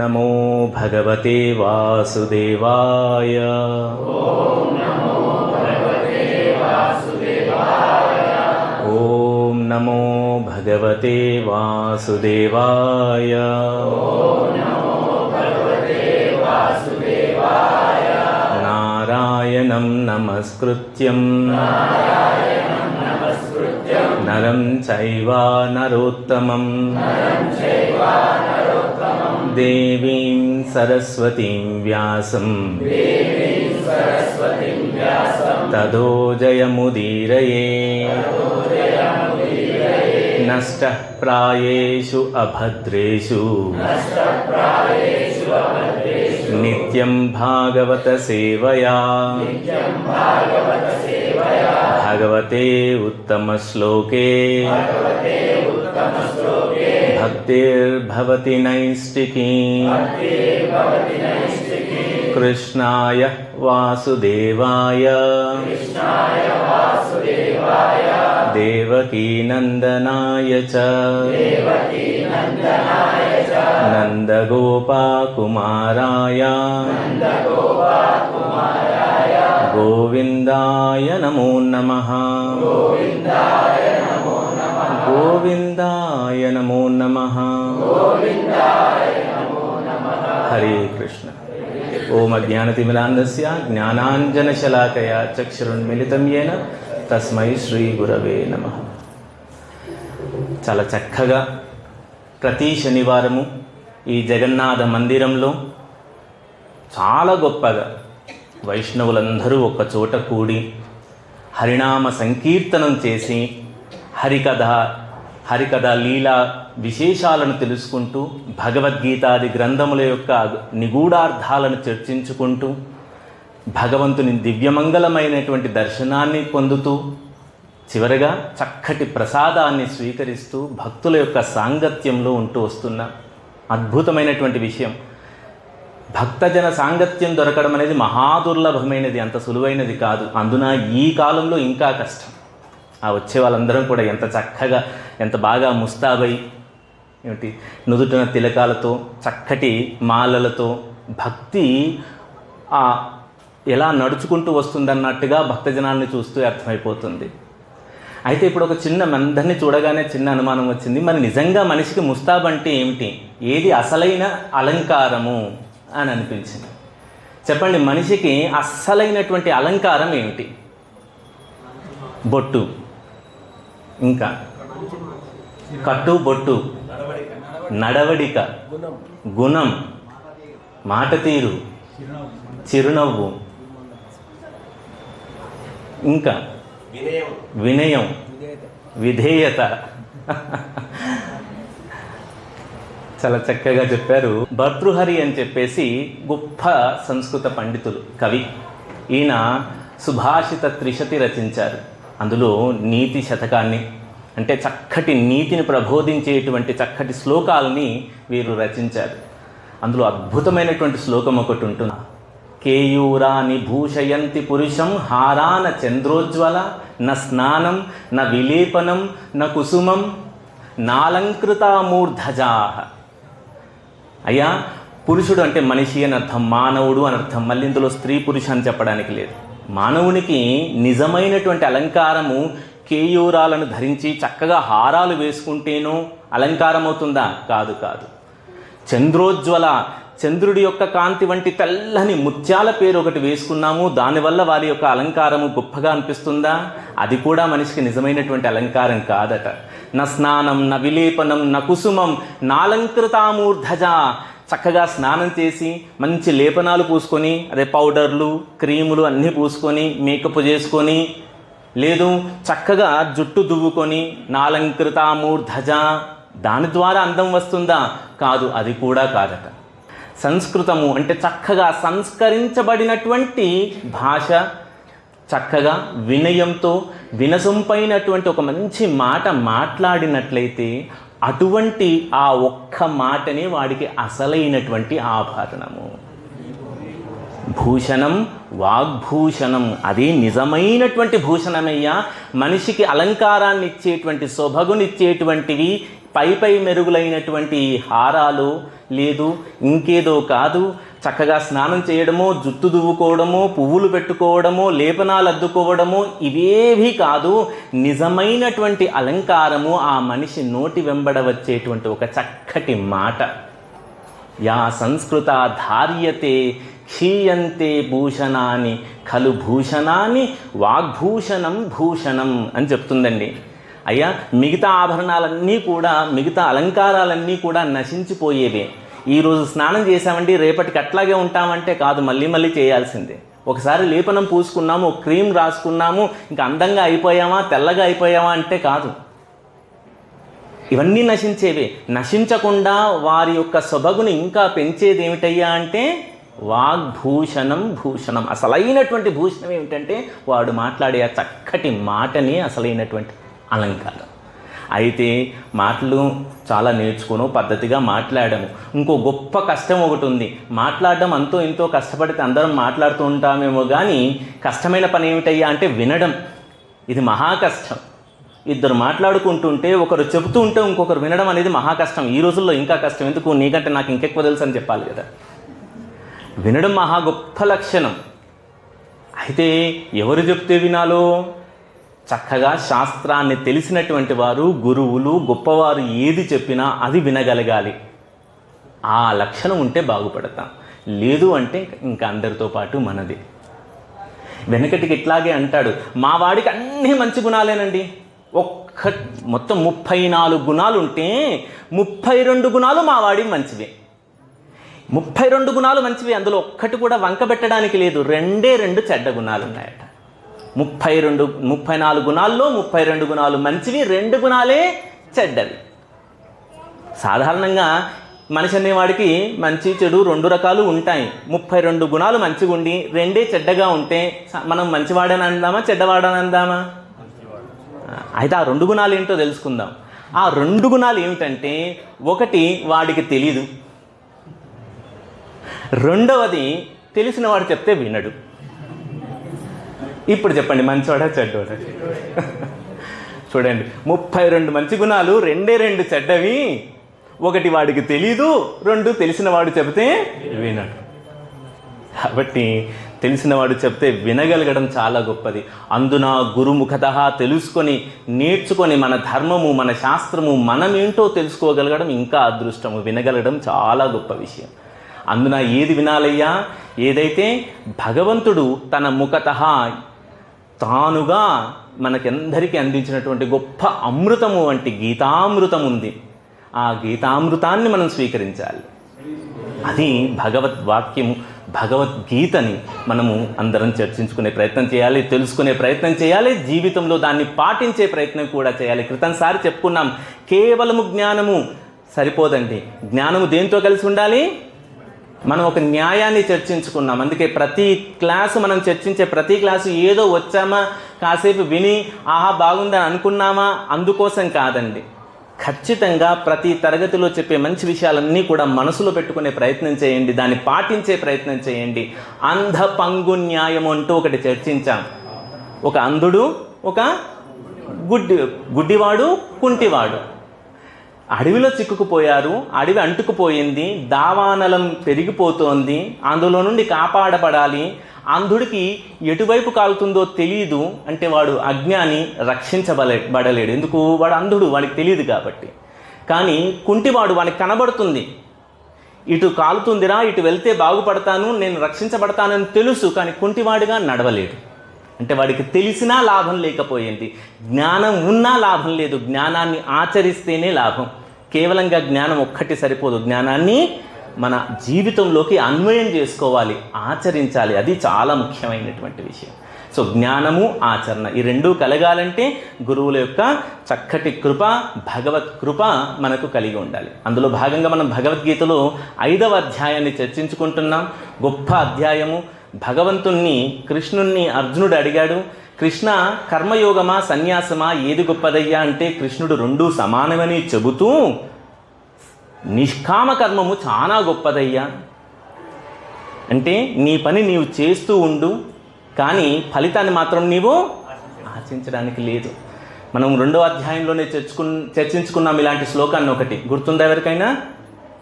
నమో భగవతే వాసుదేవాయ. ఓం నమో భగవతే వాసుదేవాయ. నారాయణం నమస్కృత్యం నరం చైవ నరోత్తమం దేవీం సరస్వతీం వ్యాసం తదో జయముదీరయే. నష్టః ప్రాయేషు అభద్రేషు నిత్యం భాగవత సేవయా భగవతే ఉత్తమ శ్లోకే భక్తిర్భవతి నైష్టికీ. కృష్ణాయ వాసుదేవాయ దేవకీనందనాయ చ నందగోపకుమారాయ గోవిందాయ నమో నమః. గోవిందాయ నమో నమః. హరే కృష్ణ. ఓం అజ్ఞానతిమిరాంధస్య జ్ఞానాంజనశలాకయా చక్షురున్మిలితం యేన తస్మై శ్రీ గురవే నమః. చాలా చక్కగా ప్రతి శనివారము ఈ జగన్నాథ మందిరంలో చాలా గొప్పగా వైష్ణవులందరూ ఒక చోట కూడి హరినామ సంకీర్తనం చేసి హరికథ లీలా విశేషాలను తెలుసుకుంటూ భగవద్గీతాది గ్రంథముల యొక్క నిగూఢార్థాలను చర్చించుకుంటూ భగవంతుని దివ్యమంగళమైనటువంటి దర్శనాన్ని పొందుతూ చివరగా చక్కటి ప్రసాదాన్ని స్వీకరిస్తూ భక్తుల యొక్క సాంగత్యంలో ఉంటూ వస్తున్న అద్భుతమైనటువంటి విషయం. భక్తజన సాంగత్యం దొరకడం అనేది మహాదుర్లభమైనది, అంత సులువైనది కాదు. అందున ఈ కాలంలో ఇంకా కష్టం. ఆ వచ్చే వాళ్ళందరం కూడా ఎంత చక్కగా ఎంత బాగా ముస్తాబై ఏమిటి నుదుటిన తిలకాలతో చక్కటి మాలలతో భక్తి ఎలా నడుచుకుంటూ వస్తుందన్నట్టుగా భక్తజనాన్ని చూస్తూ అర్థమైపోతుంది. అయితే ఇప్పుడు ఒక చిన్న అందరినీ చూడగానే చిన్న అనుమానం వచ్చింది. మరి నిజంగా మనిషికి ముస్తాబ్ అంటే ఏమిటి, ఏది అసలైన అలంకారము అని అనిపించింది. చెప్పండి, మనిషికి అస్సలైనటువంటి అలంకారం ఏమిటి? బొట్టు, ఇంకా కట్టు బొట్టు, నడవడిక, గుణం, మాట తీరు, చిరునవ్వు, ఇంకా వినయం, విధేయత. చాలా చక్కగా చెప్పారు. భర్తృహరి అని చెప్పేసి గొప్ప సంస్కృత పండితులు, కవి. ఈయన సుభాషిత త్రిశతి రచించారు. అందులో నీతి శతకాన్ని, అంటే చక్కటి నీతిని ప్రబోధించేటువంటి చక్కటి శ్లోకాలని వీరు రచించారు. అందులో అద్భుతమైనటువంటి శ్లోకం ఒకటి ఉంటుంది. కేయూరాని భూషయంతి పురుషం హారాన చంద్రోజ్వల న స్నానం న విలేపనం న కుసుమం నాలంకృతామూర్ధజా. అయ్యా, పురుషుడు అంటే మనిషి అని అర్థం, మానవుడు అని అర్థం. మళ్ళీ ఇందులో స్త్రీ పురుష అని చెప్పడానికి లేదు. మానవునికి నిజమైనటువంటి అలంకారము కేయూరాలను ధరించి చక్కగా హారాలు వేసుకుంటేనో అలంకారం అవుతుందా? కాదు కాదు. చంద్రోజ్వల, చంద్రుడి యొక్క కాంతి వంటి తెల్లని ముత్యాల పేరు ఒకటి వేసుకున్నాము, దానివల్ల వారి యొక్క అలంకారము గొప్పగా అనిపిస్తుందా? అది కూడా మనిషికి నిజమైనటువంటి అలంకారం కాదట. న స్నానం న విలేపనం న కుసుమం నాలంకృతామూర్ధజ. చక్కగా స్నానం చేసి మంచి లేపనాలు పూసుకొని, అదే పౌడర్లు క్రీములు అన్నీ పూసుకొని మేకప్ చేసుకొని, లేదు చక్కగా జుట్టు దువ్వుకొని నాలంకృతామూర్ధజ, దాని ద్వారా అందం వస్తుందా? కాదు, అది కూడా కాదట. సంస్కృతము అంటే చక్కగా సంస్కరించబడినటువంటి భాష, చక్కగా వినయంతో వినసొంపైనటువంటి ఒక మంచి మాట మాట్లాడినట్లయితే అటువంటి ఆ ఒక్క మాటనే వాడికి అసలైనటువంటి ఆభరణము. భూషణం వాగ్భూషణం, అది నిజమైనటువంటి భూషణమయ్యా. మనిషికి అలంకారాన్ని ఇచ్చేటువంటి, శోభగునిచ్చేటువంటివి పై మెరుగులైనటువంటి హారాలు లేదు ఇంకేదో కాదు, చక్కగా స్నానం చేయడమో, జుట్టు దువ్వుకోవడమో, పువ్వులు పెట్టుకోవడమో, లేపనాలు అద్దుకోవడమో ఇవేవి కాదు. నిజమైనటువంటి అలంకారము ఆ మనిషి నోటి వెంబడ వచ్చేటువంటి ఒక చక్కటి మాట. యా సంస్కృత ధార్యతే క్షీయంతే భూషణాన్ని ఖలు భూషణాన్ని వాగ్భూషణం భూషణం అని చెప్తుందండి. అయ్యా, మిగతా ఆభరణాలన్నీ కూడా, మిగతా అలంకారాలన్నీ కూడా నశించిపోయేవే. ఈరోజు స్నానం చేసామండి, రేపటికి అట్లాగే ఉంటామంటే కాదు, మళ్ళీ మళ్ళీ చేయాల్సిందే. ఒకసారి లేపనం పూసుకున్నాము, క్రీమ్ రాసుకున్నాము, ఇంకా అందంగా అయిపోయామా, తెల్లగా అయిపోయామా అంటే కాదు. ఇవన్నీ నశించేవే. నశించకుండా వారి యొక్క సొబగుని ఇంకా పెంచేది ఏమిటయ్యా అంటే వాగ్భూషణం భూషణం. అసలైనటువంటి భూషణం ఏమిటంటే వాడు మాట్లాడే ఆ చక్కటి మాటని అసలైనటువంటి అలంకారం. అయితే మాటలు చాలా నేర్చుకుని పద్ధతిగా మాట్లాడము. ఇంకో గొప్ప కష్టం ఒకటి ఉంది. మాట్లాడడం అంతో ఇంతో కష్టపడితే అందరం మాట్లాడుతూ ఉంటామేమో, కానీ కష్టమైన పని ఏమిటయ్యా అంటే వినడం. ఇది మహా కష్టం. ఇద్దరు మాట్లాడుకుంటుంటే ఒకరు చెబుతూ ఉంటే ఇంకొకరు వినడం అనేది మహా కష్టం. ఈ రోజుల్లో ఇంకా కష్టం. ఎందుకు, నీకంటే నాకు ఇంకెక్కువ తెలుసు అని చెప్పాలి కదా. వినడం మహా గొప్ప లక్షణం. అయితే ఎవరు చెప్తే వినాలో? చక్కగా శాస్త్రాన్ని తెలిసినటువంటి వారు, గురువులు, గొప్పవారు ఏది చెప్పినా అది వినగలగాలి. ఆ లక్షణం ఉంటే బాగుపడతాం. లేదు అంటే ఇంకా అందరితో పాటు మనది. వెనకటికి ఇట్లాగే అంటాడు, మా వాడికి అన్నీ మంచి గుణాలేనండి. మొత్తం 34 గుణాలు ఉంటే 32 గుణాలు మా వాడికి మంచివే. 32 గుణాలు మంచివి, అందులో ఒక్కటి కూడా వంక పెట్టడానికి లేదు. 2 చెడ్డ గుణాలు ఉన్నాయట. 34 గుణాల్లో 32 గుణాలు మంచివి, 2 గుణాలే చెడ్డవి. సాధారణంగా మనిషి అనేవాడికి మంచి చెడు 2 రకాలు ఉంటాయి. 32 గుణాలు మంచిగా ఉండి 2 చెడ్డగా ఉంటే మనం మంచివాడని అందామా, చెడ్డవాడని అందామా? అయితే ఆ 2 గుణాలు ఏంటో తెలుసుకుందాం. ఆ 2 గుణాలు ఏమిటంటే, ఒకటి వాడికి తెలీదు, రెండవది తెలిసిన వాడు చెప్తే వినడు. ఇప్పుడు చెప్పండి, మంచివాడా చెడ్డవాడా? చూడండి, 32 మంచి గుణాలు, 2 చెడ్డవి. ఒకటి వాడికి తెలీదు, 2 తెలిసిన వాడు చెబితే వినడు. కాబట్టి తెలిసినవాడు చెప్తే వినగలగడం చాలా గొప్పది. అందున గురుముఖత తెలుసుకొని నేర్చుకొని మన ధర్మము, మన శాస్త్రము, మనమేంటో తెలుసుకోగలగడం ఇంకా అదృష్టము. వినగలగడం చాలా గొప్ప విషయం. అందున ఏది వినాలయ్యా? ఏదైతే భగవంతుడు తన ముఖత తానుగా మనకెందరికీ అందించినటువంటి గొప్ప అమృతము వంటి గీతామృతం ఉంది. ఆ గీతామృతాన్ని మనం స్వీకరించాలి. అది భగవద్వాక్యము, భగవద్గీతని మనము అందరం చర్చించుకునే ప్రయత్నం చేయాలి, తెలుసుకునే ప్రయత్నం చేయాలి, జీవితంలో దాన్ని పాటించే ప్రయత్నం కూడా చేయాలి. క్రితంసారి చెప్పుకున్నాం, కేవలము జ్ఞానము సరిపోదండి. జ్ఞానము దేంతో కలిసి ఉండాలి? మనం ఒక న్యాయాన్ని చర్చించుకున్నాం. అందుకే ప్రతి క్లాసు, మనం చర్చించే ప్రతి క్లాసు ఏదో వచ్చామా, కాసేపు విని ఆహా బాగుందని అనుకున్నామా, అందుకోసం కాదండి. ఖచ్చితంగా ప్రతి తరగతిలో చెప్పే మంచి విషయాలన్నీ కూడా మనసులో పెట్టుకునే ప్రయత్నం చేయండి, దాన్ని పాటించే ప్రయత్నం చేయండి. అంధ పంగు న్యాయం అంటూ ఒకటి చర్చించాం. ఒక అంధుడు, ఒక గుడ్డివాడు, కుంటివాడు అడవిలో చిక్కుకుపోయారు. అడవి అంటుకుపోయింది, దావానలం పెరిగిపోతోంది, అందులో నుండి కాపాడబడాలి. అంధుడికి ఎటువైపు కాలుతుందో తెలియదు అంటే వాడు అజ్ఞాని, రక్షించబడలేడు. ఎందుకు? వాడు అంధుడు, వాడికి తెలియదు కాబట్టి. కానీ కుంటివాడు, వాడికి కనబడుతుంది, ఇటు కాలుతుందిరా, ఇటు వెళ్తే బాగుపడతాను, నేను రక్షించబడతానని తెలుసు, కానీ కుంటివాడిగా నడవలేడు. అంటే వాడికి తెలిసినా లాభం లేకపోయింది, జ్ఞానం ఉన్నా లాభం లేదు. జ్ఞానాన్ని ఆచరిస్తేనే లాభం. కేవలంగా జ్ఞానం ఒక్కటి సరిపోదు, జ్ఞానాన్ని మన జీవితంలోకి అన్వయం చేసుకోవాలి, ఆచరించాలి. అది చాలా ముఖ్యమైనటువంటి విషయం. సో జ్ఞానము, ఆచరణ, ఈ రెండూ కలగాలంటే గురువుల యొక్క చక్కటి కృప, భగవత్ కృప మనకు కలిగి ఉండాలి. అందులో భాగంగా మనం భగవద్గీతలో 5వ అధ్యాయాన్ని చర్చించుకుంటున్నాం. గొప్ప అధ్యాయము. భగవంతుణ్ణి, కృష్ణుణ్ణి అర్జునుడు అడిగాడు, కృష్ణ కర్మయోగమా సన్యాసమా ఏది గొప్పదయ్యా అంటే కృష్ణుడు 2 సమానమని చెబుతూ నిష్కామ కర్మము చాలా గొప్పదయ్యా, అంటే నీ పని నీవు చేస్తూ ఉండు, కానీ ఫలితాన్ని మాత్రం నీవు ఆశించడానికి లేదు. మనం 2వ అధ్యాయంలోనే చర్చించుకున్నాం ఇలాంటి శ్లోకాన్ని ఒకటి, గుర్తుందా ఎవరికైనా?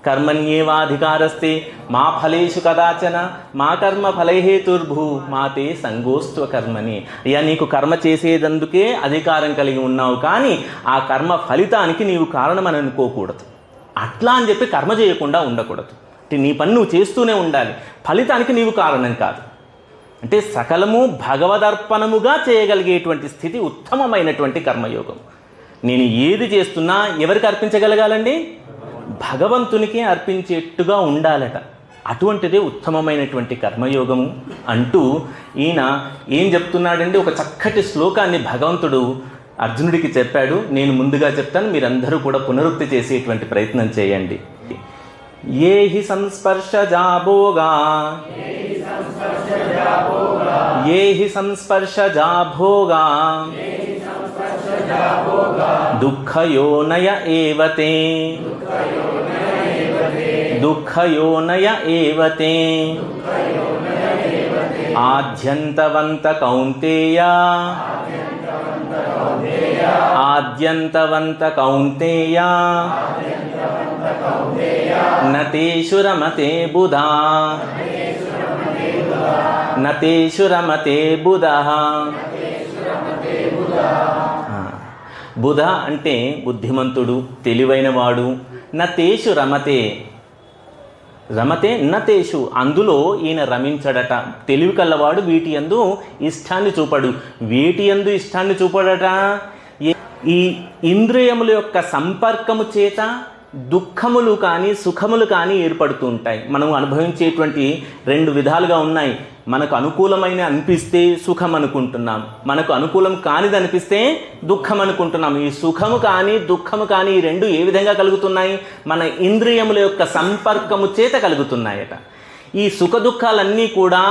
కర్మణ్యేవాధికారస్తే మా ఫలేషు కదాచన మా కర్మ ఫలహేతుర్భూ మాతే సంగోస్త్వ కర్మని. అయ్యా, నీకు కర్మ చేసేదందుకే అధికారం కలిగి ఉన్నావు, కానీ ఆ కర్మ ఫలితానికి నీవు కారణమని అనుకోకూడదు. అట్లా అని చెప్పి కర్మ చేయకుండా ఉండకూడదు. అంటే నీ పని నువ్వు చేస్తూనే ఉండాలి, ఫలితానికి నీవు కారణం కాదు. అంటే సకలము భగవదర్పణముగా చేయగలిగేటువంటి స్థితి ఉత్తమమైనటువంటి కర్మయోగం. నేను ఏది చేస్తున్నా ఎవరికి అర్పించగలగాలండి? భగవంతునికి అర్పించేట్టుగా ఉండాలట. అటువంటిదే ఉత్తమమైనటువంటి కర్మయోగము అంటూ ఈయన ఏం చెప్తున్నాడండి? ఒక చక్కటి శ్లోకాన్ని భగవంతుడు అర్జునుడికి చెప్పాడు. నేను ముందుగా చెప్తాను, మీరందరూ కూడా పునరుక్తి చేసేటువంటి ప్రయత్నం చేయండి. ఏ హి సంస్పర్శజా భోగా ఏ హి సంస్పర్శజా భోగా దుఃఖయోనయ ఏవతే దుఃఖయోనయ ఏవతే ఆద్యంతవంత కౌంతేయ ఆద్యంతవంత కౌంతేయ నతేషు రమతే బుధా నతేషు రమతే బుధః. బుధ అంటే బుద్ధిమంతుడు, తెలివైనవాడు. నతేషు రమతే, రమతే నతేషు, అందులో ఈయన రమించడట. తెలివి కల్లవాడు వీటి యందు ఇష్టాన్ని చూపడు. వీటి యందు ఇష్టాన్ని చూపడట. ఈ ఇంద్రియముల యొక్క సంపర్కము చేత దుఃఖములు కానీ సుఖములు కానీ ఏర్పడుతూ ఉంటాయి. మనం అనుభవించేటువంటి 2 విధాలుగా ఉన్నాయి. మనకు అనుకూలమైన అనిపిస్తే సుఖం అనుకుంటున్నాం, మనకు అనుకూలం కానిది అనిపిస్తే దుఃఖం అనుకుంటున్నాం. ఈ సుఖము కానీ దుఃఖము కానీ ఈ 2 ఏ విధంగా కలుగుతున్నాయి? మన ఇంద్రియముల యొక్క సంపర్కము చేత కలుగుతున్నాయట. ఈ సుఖ దుఃఖాలన్నీ కూడా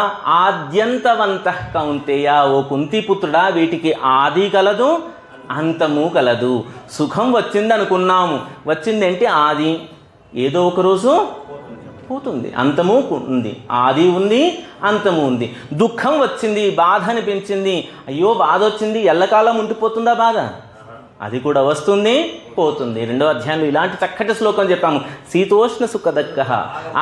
ఆద్యంతవంతః కౌంతేయ, ఓ కుంతిపుత్రుడా, వీటికి ఆది కలదు అంతము కలదు. సుఖం వచ్చింది అనుకున్నాము, వచ్చిందంటే ఆది ఏదో ఒక రోజు పోతుంది, అంతము ఉంది. ఆది ఉంది, అంతము ఉంది. దుఃఖం వచ్చింది, బాధ అనిపించింది, అయ్యో బాధ వచ్చింది, ఎల్లకాలం ఉండిపోతుందా బాధ? అది కూడా వస్తుంది, పోతుంది. 2వ అధ్యాయంలో ఇలాంటి చక్కటి శ్లోకం చెప్పాము. శీతోష్ణ సుఖదక్కః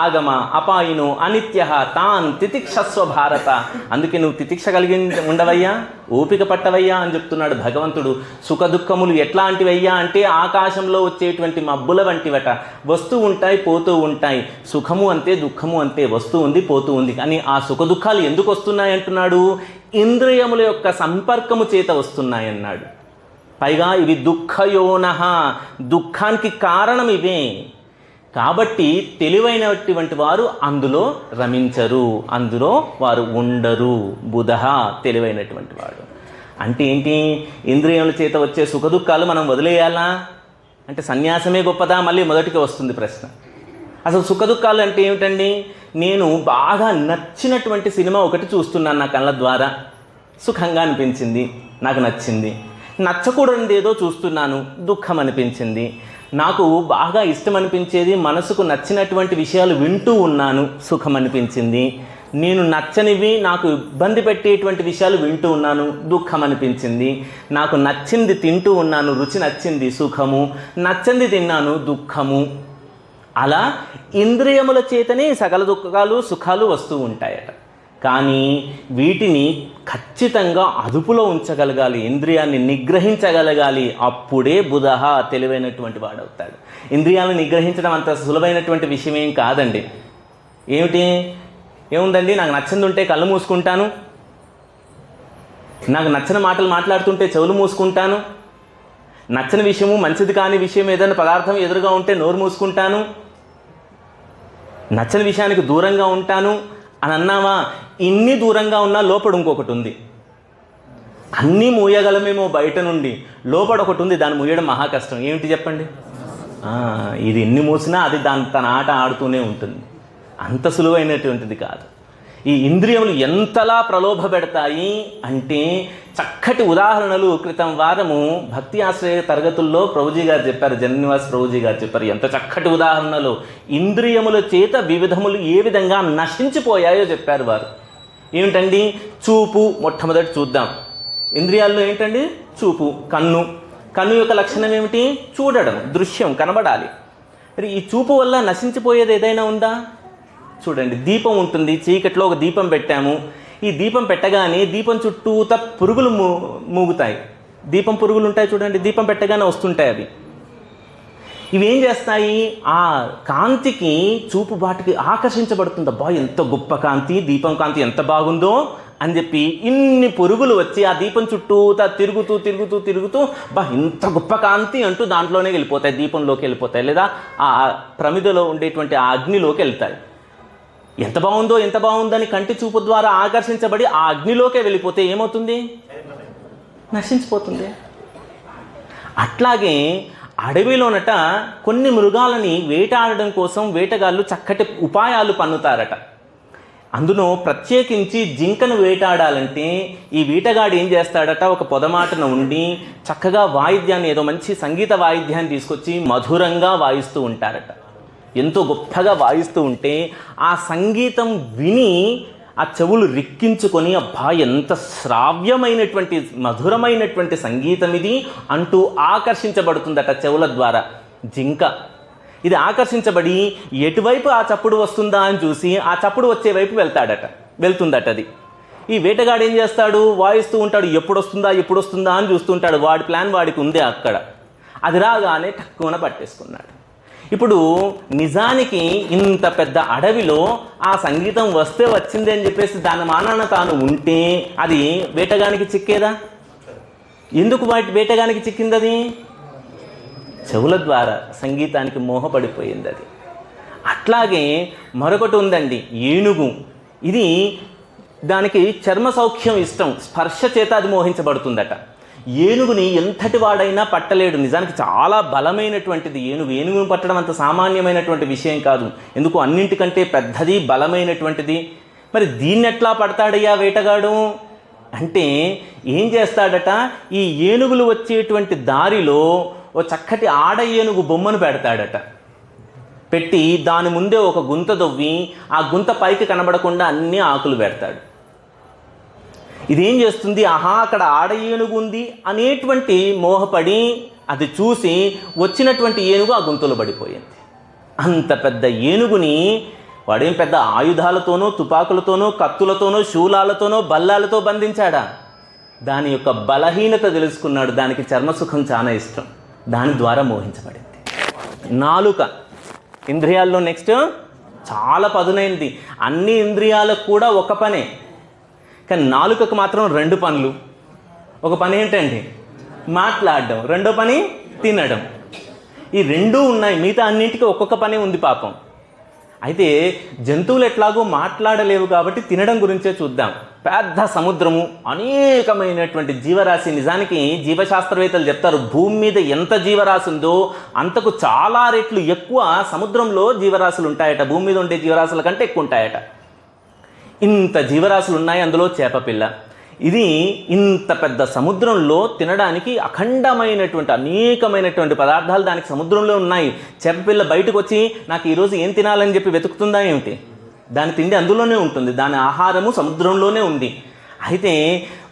ఆగమ అపాయినో అనిత్యః తాన్ తితిక్షస్వ భారత. అందుకే నువ్వు తితిక్ష కలిగి ఉండవయ్యా, ఓపిక పట్టవయ్యా అని చెప్తున్నాడు భగవంతుడు. సుఖ దుఃఖములు ఎట్లాంటివయ్యా అంటే ఆకాశంలో వచ్చేటువంటి మబ్బుల వంటివట. వస్తూ ఉంటాయి, పోతూ ఉంటాయి. సుఖము అంతే, దుఃఖము అంతే, వస్తూ ఉంది, పోతూ ఉంది. కానీ ఆ సుఖ దుఃఖాలు ఎందుకు వస్తున్నాయి అంటున్నాడు? ఇంద్రియముల యొక్క సంపర్కము చేత వస్తున్నాయన్నాడు. పైగా ఇవి దుఃఖయోనః, దుఃఖానికి కారణం ఇవే. కాబట్టి తెలివైనటువంటి వారు అందులో రమించరు, అందులో వారు ఉండరు. బుధః, తెలివైనటువంటి వాడు అంటే ఏంటి? ఇంద్రియముల చేత వచ్చే సుఖ దుఃఖాలు మనం వదిలేయాలా అంటే సన్యాసమే గొప్పదా? మళ్ళీ మొదటికి వస్తుంది ప్రశ్న. అసలు సుఖ దుఃఖాలు అంటే ఏమిటండి? నేను బాగా నచ్చినటువంటి సినిమా ఒకటి చూస్తున్నాను, నా కళ్ళ ద్వారా సుఖంగా అనిపించింది, నాకు నచ్చింది. నచ్చకూడనిది ఏదో చూస్తున్నాను, దుఃఖం అనిపించింది. నాకు బాగా ఇష్టం అనిపించేది, మనసుకు నచ్చినటువంటి విషయాలు వింటూ ఉన్నాను, సుఖం అనిపించింది. నేను నచ్చనివి, నాకు ఇబ్బంది పెట్టేటువంటి విషయాలు వింటూ ఉన్నాను, దుఃఖం అనిపించింది. నాకు నచ్చింది తింటూ ఉన్నాను, రుచి నచ్చింది, సుఖము. నచ్చంది తిన్నాను, దుఃఖము. అలా ఇంద్రియముల చేతనే సకల దుఃఖాలు సుఖాలు వస్తూ ఉంటాయట. కానీ వీటిని ఖచ్చితంగా అదుపులో ఉంచగలగాలి, ఇంద్రియాన్ని నిగ్రహించగలగాలి. అప్పుడే బుధః, తెలివైనటువంటి వాడవుతాడు. ఇంద్రియాలను నిగ్రహించడం అంత సులభమైనటువంటి విషయం ఏం కాదండి. ఏముందండి, నాకు నచ్చింది ఉంటే కళ్ళు మూసుకుంటాను, నాకు నచ్చిన మాటలు మాట్లాడుతుంటే చెవులు మూసుకుంటాను, నచ్చని విషయము మంచిది కాని విషయం ఏదైనా పదార్థం ఎదురుగా ఉంటే నోరు మూసుకుంటాను, నచ్చని విషయానికి దూరంగా ఉంటాను అని అన్నావా? ఇన్ని దూరంగా ఉన్నా లోపల ఇంకొకటి ఉంది. అన్నీ మూయగలమేమో బయట నుండి, లోపల ఒకటి ఉంది, దాన్ని మూయడం మహా కష్టం. ఏమిటి చెప్పండి? ఇది ఎన్ని మూసినా అది తన ఆట ఆడుతూనే ఉంటుంది. అంత సులువైనటువంటిది కాదు. ఈ ఇంద్రియములు ఎంతలా ప్రలోభ పెడతాయి అంటే చక్కటి ఉదాహరణలు క్రితం వారము భక్తి ఆశ్రయ తరగతుల్లో ప్రభుజీ గారు చెప్పారు, జననివాస్ ప్రభుజీ గారు చెప్పారు. ఎంత చక్కటి ఉదాహరణలు! ఇంద్రియముల చేత వివిధములు ఏ విధంగా నశించిపోయాయో చెప్పారు వారు. ఏమిటండి? చూపు మొట్టమొదటి చూద్దాం. ఇంద్రియాల్లో ఏంటండి? చూపు, కన్ను. కన్ను యొక్క లక్షణం ఏమిటి? చూడడం, దృశ్యం కనబడాలి. మరి ఈ చూపు వల్ల నశించిపోయేది ఏదైనా ఉందా? చూడండి, దీపం ఉంటుంది, చీకట్లో ఒక దీపం పెట్టాము. ఈ దీపం పెట్టగానే దీపం చుట్టూతా పురుగులు మూగుతాయి. దీపం పురుగులు ఉంటాయి చూడండి, దీపం పెట్టగానే వస్తుంటాయి అవి. ఇవేం చేస్తాయి? ఆ కాంతికి చూపు వాటికి ఆకర్షించబడుతుంది. అబ్బా ఎంత గొప్ప కాంతి, దీపం కాంతి ఎంత బాగుందో అని చెప్పి ఇన్ని పురుగులు వచ్చి ఆ దీపం చుట్టూతా తిరుగుతూ తిరుగుతూ తిరుగుతూ బా ఇంత గొప్ప కాంతి అంటూ దాంట్లోనే వెళ్ళిపోతాయి, దీపంలోకి వెళ్ళిపోతాయి, లేదా ఆ ప్రమిదలో ఉండేటువంటి ఆ అగ్నిలోకి వెళ్తాయి. ఎంత బాగుందో ఎంత బాగుందని కంటి చూపు ద్వారా ఆకర్షించబడి ఆ అగ్నిలోకే వెళ్ళిపోతే ఏమవుతుంది? నశించిపోతుంది. అట్లాగే అడవిలోనట కొన్ని మృగాలని వేటాడడం కోసం వేటగాళ్ళు చక్కటి ఉపాయాలు పన్నుతారట. అందులో ప్రత్యేకించి జింకను వేటాడాలంటే ఈ వేటగాడు ఏం చేస్తాడట, ఒక పొదమాటన ఉండి చక్కగా వాయిద్యాన్ని, ఏదో మంచి సంగీత వాయిద్యాన్ని తీసుకొచ్చి మధురంగా వాయిస్తూ ఉంటారట. ఎంతో గొప్పగా వాయిస్తూ ఉంటే ఆ సంగీతం విని ఆ చెవులు రిక్కించుకొని అబ్బా ఎంత శ్రావ్యమైనటువంటి మధురమైనటువంటి సంగీతం ఇది అంటూ ఆకర్షించబడుతుందట చెవుల ద్వారా జింక. ఇది ఆకర్షించబడి ఎటువైపు ఆ చప్పుడు వస్తుందా అని చూసి ఆ చప్పుడు వచ్చే వైపు వెళ్తుందట అది. ఈ వేటగాడు ఏం చేస్తాడు? వాయిస్తూ ఉంటాడు, ఎప్పుడు వస్తుందా అని చూస్తుంటాడు. వాడి ప్లాన్ వాడికి ఉంది అక్కడ. అది రాగానే తక్కువన పట్టేసుకున్నాడు. ఇప్పుడు నిజానికి ఇంత పెద్ద అడవిలో ఆ సంగీతం వస్తే వచ్చింది అని చెప్పేసి దాని మానాన తాను ఉంటే అది వేటగానికి చిక్కేదా? ఎందుకు వేటగానికి చిక్కింది? అది చెవుల ద్వారా సంగీతానికి మోహపడిపోయింది అది. అట్లాగే మరొకటి ఉందండి, ఏనుగు. ఇది దానికి చర్మ సౌఖ్యం ఇష్టం, స్పర్శ చేత అది మోహించబడుతుందట. ఏనుగుని ఎంతటి వాడైనా పట్టలేడు. నిజానికి చాలా బలమైనటువంటిది ఏనుగుని పట్టడం అంత సామాన్యమైనటువంటి విషయం కాదు. ఎందుకు? అన్నింటికంటే పెద్దది, బలమైనటువంటిది. మరి దీన్ని ఎట్లా పడతాడయ్యా వేటగాడు అంటే ఏం చేస్తాడట, ఈ ఏనుగులు వచ్చేటువంటి దారిలో ఓ చక్కటి ఆడ ఏనుగు బొమ్మను పెడతాడట. పెట్టి దాని ముందే ఒక గుంత దొవ్వి ఆ గుంత పైకి కనబడకుండా అన్ని ఆకులు పెడతాడు. ఇదేం చేస్తుంది? ఆహా అక్కడ ఆడ ఏనుగు ఉంది అనేటువంటి మోహపడి అది చూసి వచ్చినటువంటి ఏనుగు ఆ గుంతలో పడిపోయింది. అంత పెద్ద ఏనుగుని వాడేం పెద్ద ఆయుధాలతోనో, తుపాకులతోనో, కత్తులతోనో, శూలాలతోనో, బల్లాలతో బంధించాడా? దాని యొక్క బలహీనత తెలుసుకున్నాడు. దానికి చర్మసుఖం చాలా ఇష్టం, దాని ద్వారా మోహించబడింది. నాలుక ఇంద్రియాల్లో నెక్స్ట్ చాలా పదునైంది. అన్ని ఇంద్రియాలకు కూడా ఒక పనే, కానీ నాలుకకు మాత్రం రెండు పనులు. ఒక పని ఏంటండి? మాట్లాడడం. రెండో పని తినడం. ఈ రెండూ ఉన్నాయి. మిగతా అన్నింటికి ఒక్కొక్క పని ఉంది పాపం. అయితే జంతువులు ఎట్లాగో మాట్లాడలేవు కాబట్టి తినడం గురించే చూద్దాం. పెద్ద సముద్రము, అనేకమైనటువంటి జీవరాశి. నిజానికి జీవశాస్త్రవేత్తలు చెప్తారు, భూమి మీద ఎంత జీవరాశి ఉందో అంతకు చాలా రెట్లు ఎక్కువ సముద్రంలో జీవరాశులు ఉంటాయట. భూమి మీద ఉండే జీవరాశుల కంటే ఎక్కువ ఉంటాయట. ఇంత జీవరాశులు ఉన్నాయి. అందులో చేపపిల్ల. ఇది ఇంత పెద్ద సముద్రంలో తినడానికి అఖండమైనటువంటి అనేకమైనటువంటి పదార్థాలు దానికి సముద్రంలో ఉన్నాయి. చేపపిల్ల బయటకు వచ్చి నాకు ఈరోజు ఏం తినాలని చెప్పి వెతుకుతుందా ఏమిటి? దాని తిండి అందులోనే ఉంటుంది, దాని ఆహారము సముద్రంలోనే ఉంది. అయితే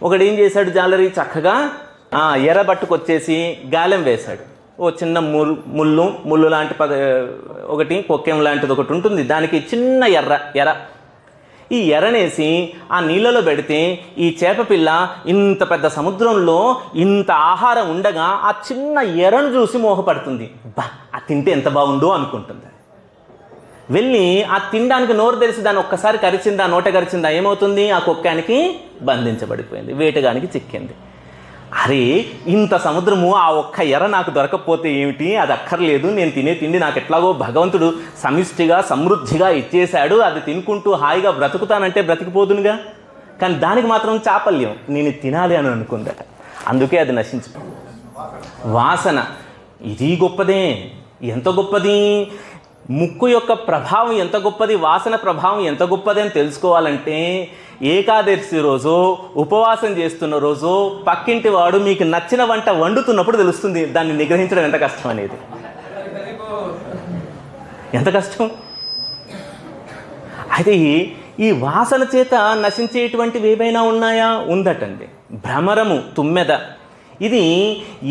ఒకడు ఏం చేశాడు, జాలరి చక్కగా ఎర్ర పట్టుకొచ్చేసి గాలెం వేశాడు. ఓ చిన్న ముళ్ళు లాంటి ఒకటి, కొక్కెం లాంటిది ఒకటి ఉంటుంది, దానికి చిన్న ఎర్ర ఈ ఎర్రనేసి ఆ నీళ్ళలో పెడితే ఈ చేపపిల్ల ఇంత పెద్ద సముద్రంలో ఇంత ఆహారం ఉండగా ఆ చిన్న ఎర్రను చూసి మోహపడుతుంది. బా ఆ తింటే ఎంత బాగుందో అనుకుంటుంది. వెళ్ళి ఆ తినడానికి నోరు తెరిచి దాన్ని ఒక్కసారి కరిచిందా, నోట కరిచిందా, ఏమవుతుంది? ఆ కుక్కానికి బంధించబడిపోయింది, వేటగానికి చిక్కింది. అరే ఇంత సముద్రము, ఆ ఒక్క ఎర్ర నాకు దొరకకపోతే ఏమిటి? అది అక్కర్లేదు, నేను తినే తిండి నాకు ఎట్లాగో భగవంతుడు సమిష్టిగా సమృద్ధిగా ఇచ్చేశాడు, అది తినుకుంటూ హాయిగా బ్రతుకుతానంటే బ్రతికిపోదునుగా. కానీ దానికి మాత్రం చాపల్యం, నేను తినాలి అని అనుకుందట. అందుకే అది నశించిపోయింది. వాసన ఇది గొప్పదే. ఎంత గొప్పది! ముక్కు యొక్క ప్రభావం ఎంత గొప్పది, వాసన ప్రభావం ఎంత గొప్పది అని తెలుసుకోవాలంటే ఏకాదశి రోజు, ఉపవాసం చేస్తున్న రోజు పక్కింటి వాడు మీకు నచ్చిన వంట వండుతున్నప్పుడు తెలుస్తుంది దాన్ని నిగ్రహించడం ఎంత కష్టం అనేది. ఎంత కష్టం! అయితే ఈ వాసన చేత నశించేటువంటివి ఏవైనా ఉన్నాయా? ఉందటండి. భ్రమరము, తుమ్మెద. ఇది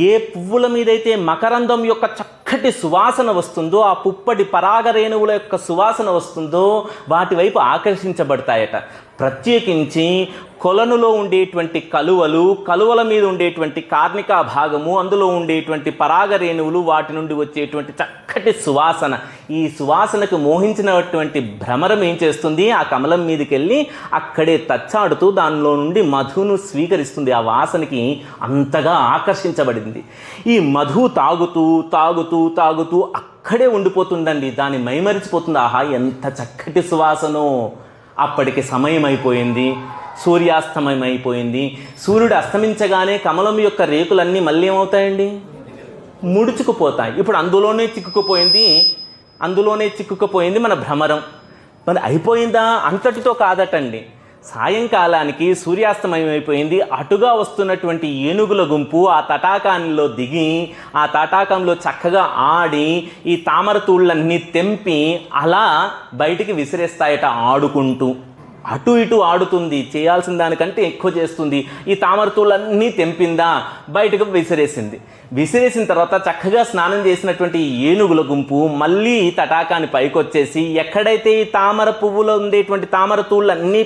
ఏ పువ్వుల మీదైతే మకరందం యొక్క చక్కటి సువాసన వస్తుందో, ఆ పుప్పటి పరాగరేణువుల యొక్క సువాసన వస్తుందో వాటి వైపు ఆకర్షించబడతాయట. ప్రత్యేకించి కొలనులో ఉండేటువంటి కలువల మీద ఉండేటువంటి కార్నికా భాగము, అందులో ఉండేటువంటి పరాగరేణువులు, వాటి నుండి వచ్చేటువంటి చక్కటి సువాసన, ఈ సువాసనకు మోహించినటువంటి భ్రమరం ఏం చేస్తుంది, ఆ కమలం మీదకి వెళ్ళి అక్కడే తచ్చాడుతూ దానిలో నుండి మధును స్వీకరిస్తుంది. ఆ వాసనకి అంతగా ఆకర్షించబడింది. ఈ మధు తాగుతూ తాగుతూ తాగుతూ అక్కడే ఉండిపోతుందండి. దాన్ని మైమరిచిపోతుంది. ఆహా, ఎంత చక్కటి సువాసనో. అప్పటికి సమయం అయిపోయింది, సూర్యాస్తమయం అయిపోయింది. సూర్యుడు అస్తమించగానే కమలం యొక్క రేకులన్నీ మళ్ళీ ఏమవుతాయండి, ముడుచుకుపోతాయి. ఇప్పుడు అందులోనే చిక్కుకుపోయింది మన భ్రమరం. మరి అయిపోయిందా? అంతటితో కాదటండి. సాయంకాలానికి సూర్యాస్తమయం అయిపోయింది. అటుగా వస్తున్నటువంటి ఏనుగుల గుంపు ఆ తటాకానిలో దిగి ఆ తటాకంలో చక్కగా ఆడి ఈ తామరతూళ్ళన్నీ తెంపి అలా బయటికి విసిరేస్తాయట. ఆడుకుంటూ అటు ఇటు ఆడుతుంది, చేయాల్సిన దానికంటే ఎక్కువ చేస్తుంది. ఈ తామరతూళ్ళన్నీ తెంపిందా, బయటకు విసిరేసిన తర్వాత చక్కగా స్నానం చేసినటువంటి ఏనుగుల గుంపు మళ్ళీ తటాకాన్ని పైకొచ్చేసి ఎక్కడైతే ఈ తామర పువ్వులో ఉండేటువంటి తామరతూళ్ళన్నీ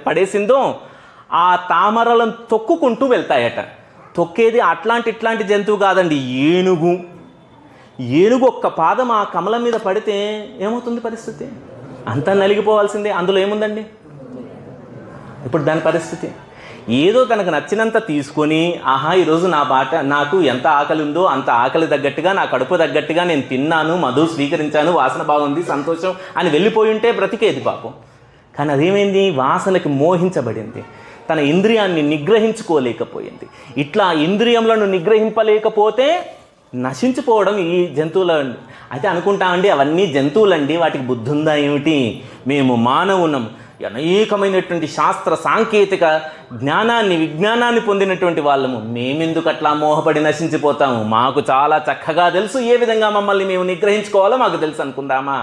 పడేసిందో ఆ తామరలను తొక్కుకుంటూ వెళ్తాయట. తొక్కేది ఇట్లాంటి జంతువు కాదండి, ఏనుగు ఒక్క పాదం ఆ కమలం మీద పడితే ఏమవుతుంది పరిస్థితి? అంతా నలిగిపోవాల్సిందే. అందులో ఏముందండి ఇప్పుడు దాని పరిస్థితి? ఏదో తనకు నచ్చినంత తీసుకొని, ఆహా ఈరోజు నాకు ఎంత ఆకలి ఉందో అంత ఆకలి తగ్గట్టుగా, నా కడుపు తగ్గట్టుగా నేను తిన్నాను, మధు స్వీకరించాను, వాసన బాగుంది, సంతోషం అని వెళ్ళిపోయి ఉంటే బ్రతికేది పాపం. కానీ అదేమైంది, వాసనకి మోహించబడింది, తన ఇంద్రియాన్ని నిగ్రహించుకోలేకపోయింది. ఇట్లా ఇంద్రియములను నిగ్రహింపలేకపోతే నశించిపోవడం ఈ జంతువుల. అయితే అనుకుంటామండి అవన్నీ జంతువులండి, వాటికి బుద్ధి ఉందా ఏమిటి? మేము మానవునం, అనేకమైనటువంటి శాస్త్ర సాంకేతిక విజ్ఞానాన్ని పొందినటువంటి వాళ్ళము, మేమెందుకు అట్లా మోహపడి నశించిపోతాము? మాకు చాలా చక్కగా తెలుసు ఏ విధంగా మమ్మల్ని మేము నిగ్రహించుకోవాలో మాకు తెలుసు అనుకుందామా?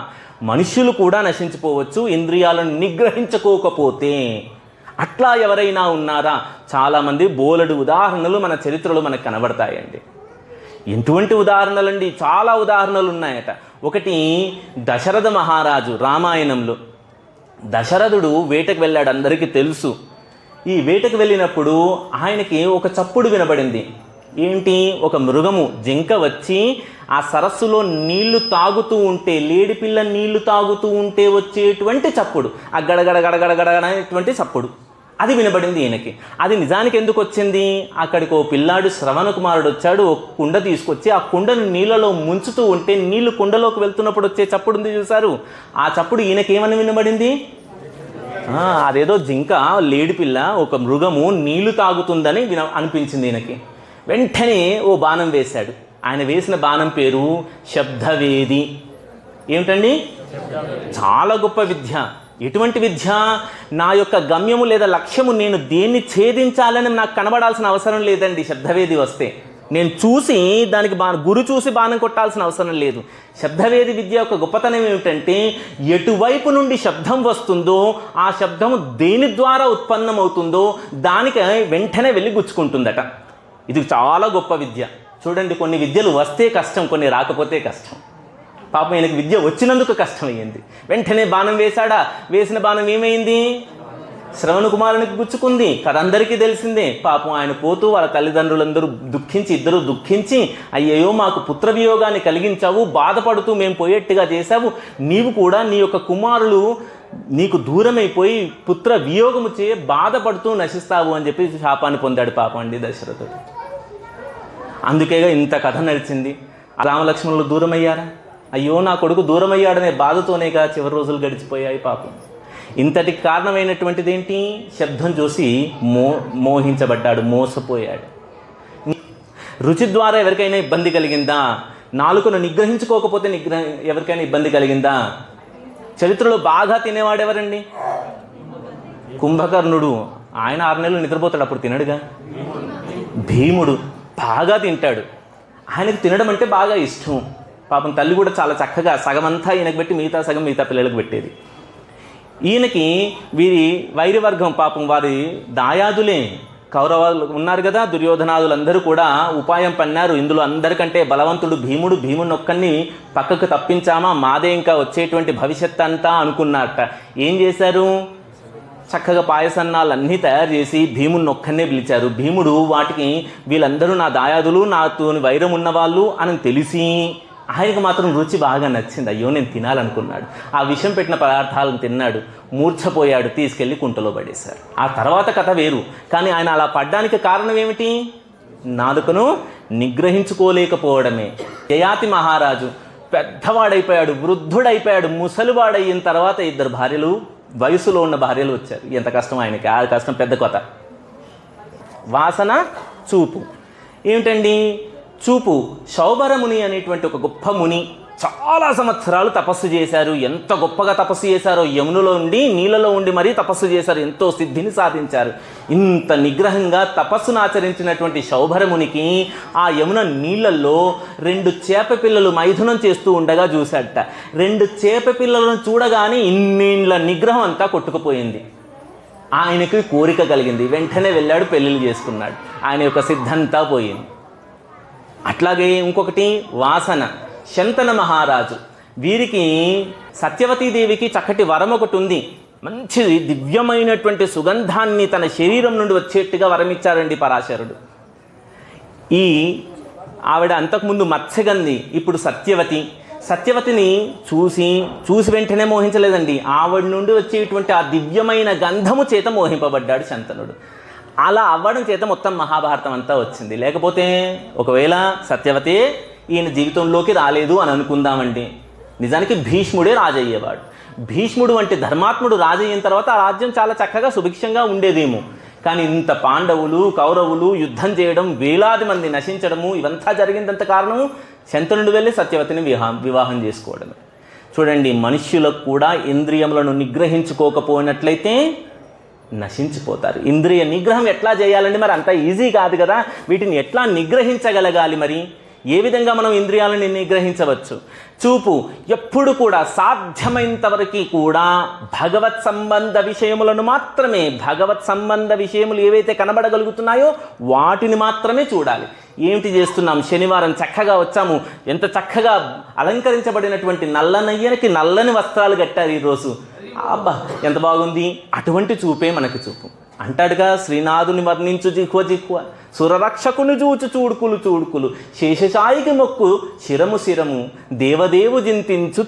మనుష్యులు కూడా నశించిపోవచ్చు ఇంద్రియాలను నిగ్రహించుకోకపోతే. అట్లా ఎవరైనా ఉన్నారా? చాలామంది, బోలెడు ఉదాహరణలు మన చరిత్రలో మనకు కనబడతాయండి. ఎటువంటి ఉదాహరణలండి? చాలా ఉదాహరణలు ఉన్నాయట. ఒకటి దశరథ మహారాజు రామాయణంలో. దశరథుడు వేటకు వెళ్ళాడు, అందరికీ తెలుసు. ఈ వేటకు వెళ్ళినప్పుడు ఆయనకి ఒక చప్పుడు వినబడింది. ఏంటి? ఒక మృగము, జింక వచ్చి ఆ సరస్సులో నీళ్లు తాగుతూ ఉంటే, లేడిపిల్ల నీళ్లు తాగుతూ ఉంటే వచ్చేటువంటి చప్పుడు, ఆ గడగడగడగడగడగడటువంటి చప్పుడు, అది వినబడింది ఈయనకి. అది నిజానికి ఎందుకు వచ్చింది? అక్కడికి ఓ పిల్లాడు శ్రవణ కుమారుడు వచ్చాడు, ఒక కుండ తీసుకొచ్చి ఆ కుండను నీళ్ళలో ముంచుతూ ఉంటే నీళ్లు కుండలోకి వెళ్తున్నప్పుడు వచ్చే చప్పుడు ఉంది చూసారు, ఆ చప్పుడు ఈయనకేమని వినబడింది? అదేదో జింక, లేడిపిల్ల, ఒక మృగము నీళ్లు తాగుతుందని అనిపించింది ఈయనకి. వెంటనే ఓ బాణం వేశాడు. ఆయన వేసిన బాణం పేరు శబ్దవేది. ఏమిటండి? చాలా గొప్ప విద్య. ఎటువంటి విద్య? నా యొక్క గమ్యము లేదా లక్ష్యము, నేను దేన్ని ఛేదించాలని నాకు కనబడాల్సిన అవసరం లేదండి. శబ్దవేది వస్తే నేను చూసి దానికి గురి చూసి బాణం కొట్టాల్సిన అవసరం లేదు. శబ్దవేది విద్య యొక్క గొప్పతనం ఏమిటంటే, ఎటువైపు నుండి శబ్దం వస్తుందో ఆ శబ్దము దేని ద్వారా ఉత్పన్నమవుతుందో దానికి వెంటనే వెళ్ళి గుచ్చుకుంటుందట. ఇది చాలా గొప్ప విద్య. చూడండి, కొన్ని విద్యలు వస్తే కష్టం, కొన్ని రాకపోతే కష్టం. పాపం ఈయనకి విద్య వచ్చినందుకు కష్టమయ్యింది. వెంటనే బాణం వేశాడా, వేసిన బాణం ఏమైంది? శ్రవణ కుమారునికి గుచ్చుకుంది. కదందరికీ తెలిసిందే. పాపం ఆయన పోతూ వాళ్ళ తల్లిదండ్రులందరూ ఇద్దరు దుఃఖించి, అయ్యయ్యో మాకు పుత్ర వియోగాన్ని కలిగించావు, బాధపడుతూ మేము పోయేట్టుగా చేశావు, నీవు కూడా నీ యొక్క కుమారులు నీకు దూరమైపోయి పుత్ర వియోగము చే బాధపడుతూ నశిస్తావు అని చెప్పి శాపాన్ని పొందాడు పాపం అండి దశరథుడు. అందుకేగా ఇంత కథ నడిచింది. రామలక్ష్మణులు దూరమయ్యారా? అయ్యో నా కొడుకు దూరమయ్యాడనే బాధతోనేగా చివరి రోజులు గడిచిపోయాయి పాపం. ఇంతటికి కారణమైనటువంటిది ఏంటి? శబ్దం చూసి మోహించబడ్డాడు, మోసపోయాడు. రుచి ద్వారా ఎవరికైనా ఇబ్బంది కలిగిందా? నాలుకను నిగ్రహించుకోకపోతే ఎవరికైనా ఇబ్బంది కలిగిందా? చరిత్రలో బాగా తినేవాడు ఎవరండి? కుంభకర్ణుడు. ఆయన 6 నెలలు నిద్రపోతాడు, అప్పుడు తినడుగా. భీముడు బాగా తింటాడు, ఆయనకు తినడం అంటే బాగా ఇష్టం. పాపం తల్లి కూడా చాలా చక్కగా సగమంతా ఈయనకు పెట్టి మిగతా సగం మిగతా పిల్లలకు పెట్టేది. ఈయనకి వీరి వైరివర్గం పాపం వారి దాయాదులే, కౌరవాలు ఉన్నారు కదా, దుర్యోధనాదులందరూ కూడా ఉపాయం పన్నారు. ఇందులో అందరికంటే బలవంతుడు భీముడు. భీముడిని ఒక్కడిని పక్కకు తప్పించామా మాదే ఇంకా వచ్చేటువంటి భవిష్యత్ అంతా అనుకున్నారట. ఏం చేశారు? చక్కగా పాయసన్నాలన్నీ తయారు చేసి భీముడిని ఒక్కనే పిలిచారు. భీముడు వాటికి వీళ్ళందరూ నా దాయాదులు, నాతో వైరం ఉన్నవాళ్ళు అని తెలిసి ఆయనకు మాత్రం రుచి బాగా నచ్చింది. అయ్యో నేను తినాలనుకున్నాడు. ఆ విషం పెట్టిన పదార్థాలను తిన్నాడు, మూర్ఛపోయాడు, తీసుకెళ్ళి కుంటలో పడేశారు. ఆ తర్వాత కథ వేరు. కానీ ఆయన అలా పడ్డానికి కారణం ఏమిటి? నాలుకను నిగ్రహించుకోలేకపోవడమే. యయాతి మహారాజు పెద్దవాడైపోయాడు, వృద్ధుడైపోయాడు. ముసలివాడయిన తర్వాత 2 భార్యలు, వయసులో ఉన్న భార్యలు వచ్చారు. ఎంత కష్టం ఆయనకి. ఆ కష్టం పెద్ద కొత్త. వాసన, చూపు. ఏమిటండి చూపు? శౌభరముని అనేటువంటి ఒక గొప్ప ముని చాలా సంవత్సరాలు తపస్సు చేశారు. ఎంత గొప్పగా తపస్సు చేశారో! యమునలో ఉండి, నీళ్ళలో ఉండి మరీ తపస్సు చేశారు. ఎంతో సిద్ధిని సాధించారు. ఇంత నిగ్రహంగా తపస్సును ఆచరించినటువంటి శౌభరమునికి ఆ యమున నీళ్ళల్లో 2 చేప పిల్లలు మైథునం చేస్తూ ఉండగా చూశాడట. 2 చేప పిల్లలను చూడగానే ఇన్నేళ్ల నిగ్రహం అంతా కొట్టుకుపోయింది. ఆయనకి కోరిక కలిగింది. వెంటనే వెళ్ళాడు, పెళ్ళిళ్ళు చేసుకున్నాడు. ఆయన యొక్క సిద్ధంతా పోయింది. అట్లాగే ఇంకొకటి వాసన. శంతన మహారాజు, వీరికి సత్యవతీదేవికి చక్కటి వరం ఒకటి ఉంది. మంచి దివ్యమైనటువంటి సుగంధాన్ని తన శరీరం నుండి వచ్చేట్టుగా వరమిచ్చారండి పరాశరుడు. ఈ ఆవిడ అంతకుముందు మత్స్యగంధి, ఇప్పుడు సత్యవతి. సత్యవతిని చూసి వెంటనే మోహించలేదండి. ఆవిడ నుండి వచ్చేటువంటి ఆ దివ్యమైన గంధము చేత మోహింపబడ్డాడు శంతనుడు. అలా అవ్వడం చేత మొత్తం మహాభారతం అంతా వచ్చింది. లేకపోతే ఒకవేళ సత్యవతే ఈయన జీవితంలోకి రాలేదు అని అనుకుందామండి, నిజానికి భీష్ముడే రాజయ్యేవాడు. భీష్ముడు వంటి ధర్మాత్ముడు రాజయ్యిన తర్వాత ఆ రాజ్యం చాలా చక్కగా సుభిక్షంగా ఉండేదేమో. కానీ ఇంత పాండవులు, కౌరవులు యుద్ధం చేయడం, వేలాది మంది నశించడము, ఇవంతా జరిగిందంత కారణము శంతనుడు వెళ్ళి సత్యవతిని వివాహం చేసుకోవడమే. చూడండి, మనుష్యులకు కూడా ఇంద్రియములను నిగ్రహించుకోకపోయినట్లయితే నశించిపోతారు. ఇంద్రియ నిగ్రహం ఎట్లా చేయాలండి? మరి అంత ఈజీ కాదు కదా. వీటిని ఎట్లా నిగ్రహించగలగాలి? మరి ఏ విధంగా మనం ఇంద్రియాలను నిగ్రహించవచ్చు? చూపు ఎప్పుడు కూడా సాధ్యమైనంతవరకు కూడా భగవత్ సంబంధ విషయములను మాత్రమే, భగవత్ సంబంధ విషయములు ఏవైతే కనబడగలుగుతున్నాయో వాటిని మాత్రమే చూడాలి. ఏమిటి చేస్తున్నాం? శనివారం చక్కగా వచ్చాము, ఎంత చక్కగా అలంకరించబడినటువంటి నల్లనయ్యనికి నల్లని వస్త్రాలు కట్టారు ఈరోజు. అబ్బా ఎంత బాగుంది. అటువంటి చూపే మనకి చూపు. అంటాడుగా, శ్రీనాథుని వర్ణించు జిహ్వ జిహ్వ, సురరక్షకుని చూచు చూడుకులు చూడుకులు, శేషశాయికి మొక్కు శిరము శిరము, దేవదేవు జింతించు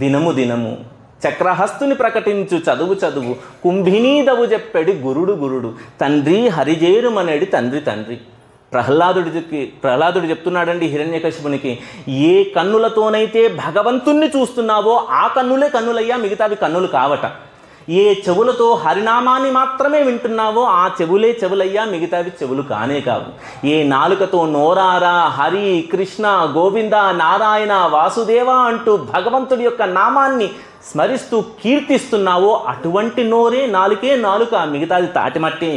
దినము దినము, చక్రహస్తుని ప్రకటించు చదువు చదువు, కుంభినీదవు చెప్పెడి గురుడు గురుడు, తండ్రి హరిజేరుమనేడి తండ్రి తండ్రి. ప్రహ్లాదుడు చెప్తున్నాడండి హిరణ్యకశిపునికి, ఏ కన్నులతోనైతే భగవంతుణ్ణి చూస్తున్నావో ఆ కన్నులే కన్నులయ్యా, మిగతావి కన్నులు కావట. ఏ చెవులతో హరినామాన్ని మాత్రమే వింటున్నావో ఆ చెవులే చెవులయ్యా, మిగతావి చెవులు కానే కావు. ఏ నాలుకతో నోరారా హరి కృష్ణ గోవింద నారాయణ వాసుదేవ అంటూ భగవంతుడి యొక్క నామాన్ని స్మరిస్తూ కీర్తిస్తున్నావో అటువంటి నోరే నాలుకే నాలుక, మిగతాది తాటిమట్టి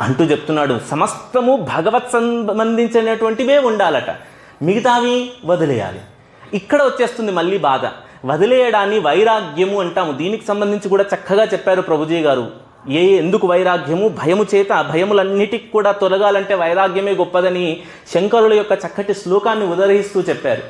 అంటూ చెప్తున్నాడు. సమస్తము భగవత్ సంబంధించినటువంటివే ఉండాలట, మిగతావి వదిలేయాలి. ఇక్కడ వచ్చేస్తుంది మళ్ళీ బాధ. వదిలేయడాన్ని వైరాగ్యము అంటాము. దీనికి సంబంధించి కూడా చక్కగా చెప్పారు ప్రభుజీ గారు. ఎందుకు వైరాగ్యము? భయము చేత భయములన్నిటికి కూడా తొలగాలంటే వైరాగ్యమే గొప్పదని శంకరుల యొక్క చక్కటి శ్లోకాన్ని ఉదహరిస్తూ చెప్పారు.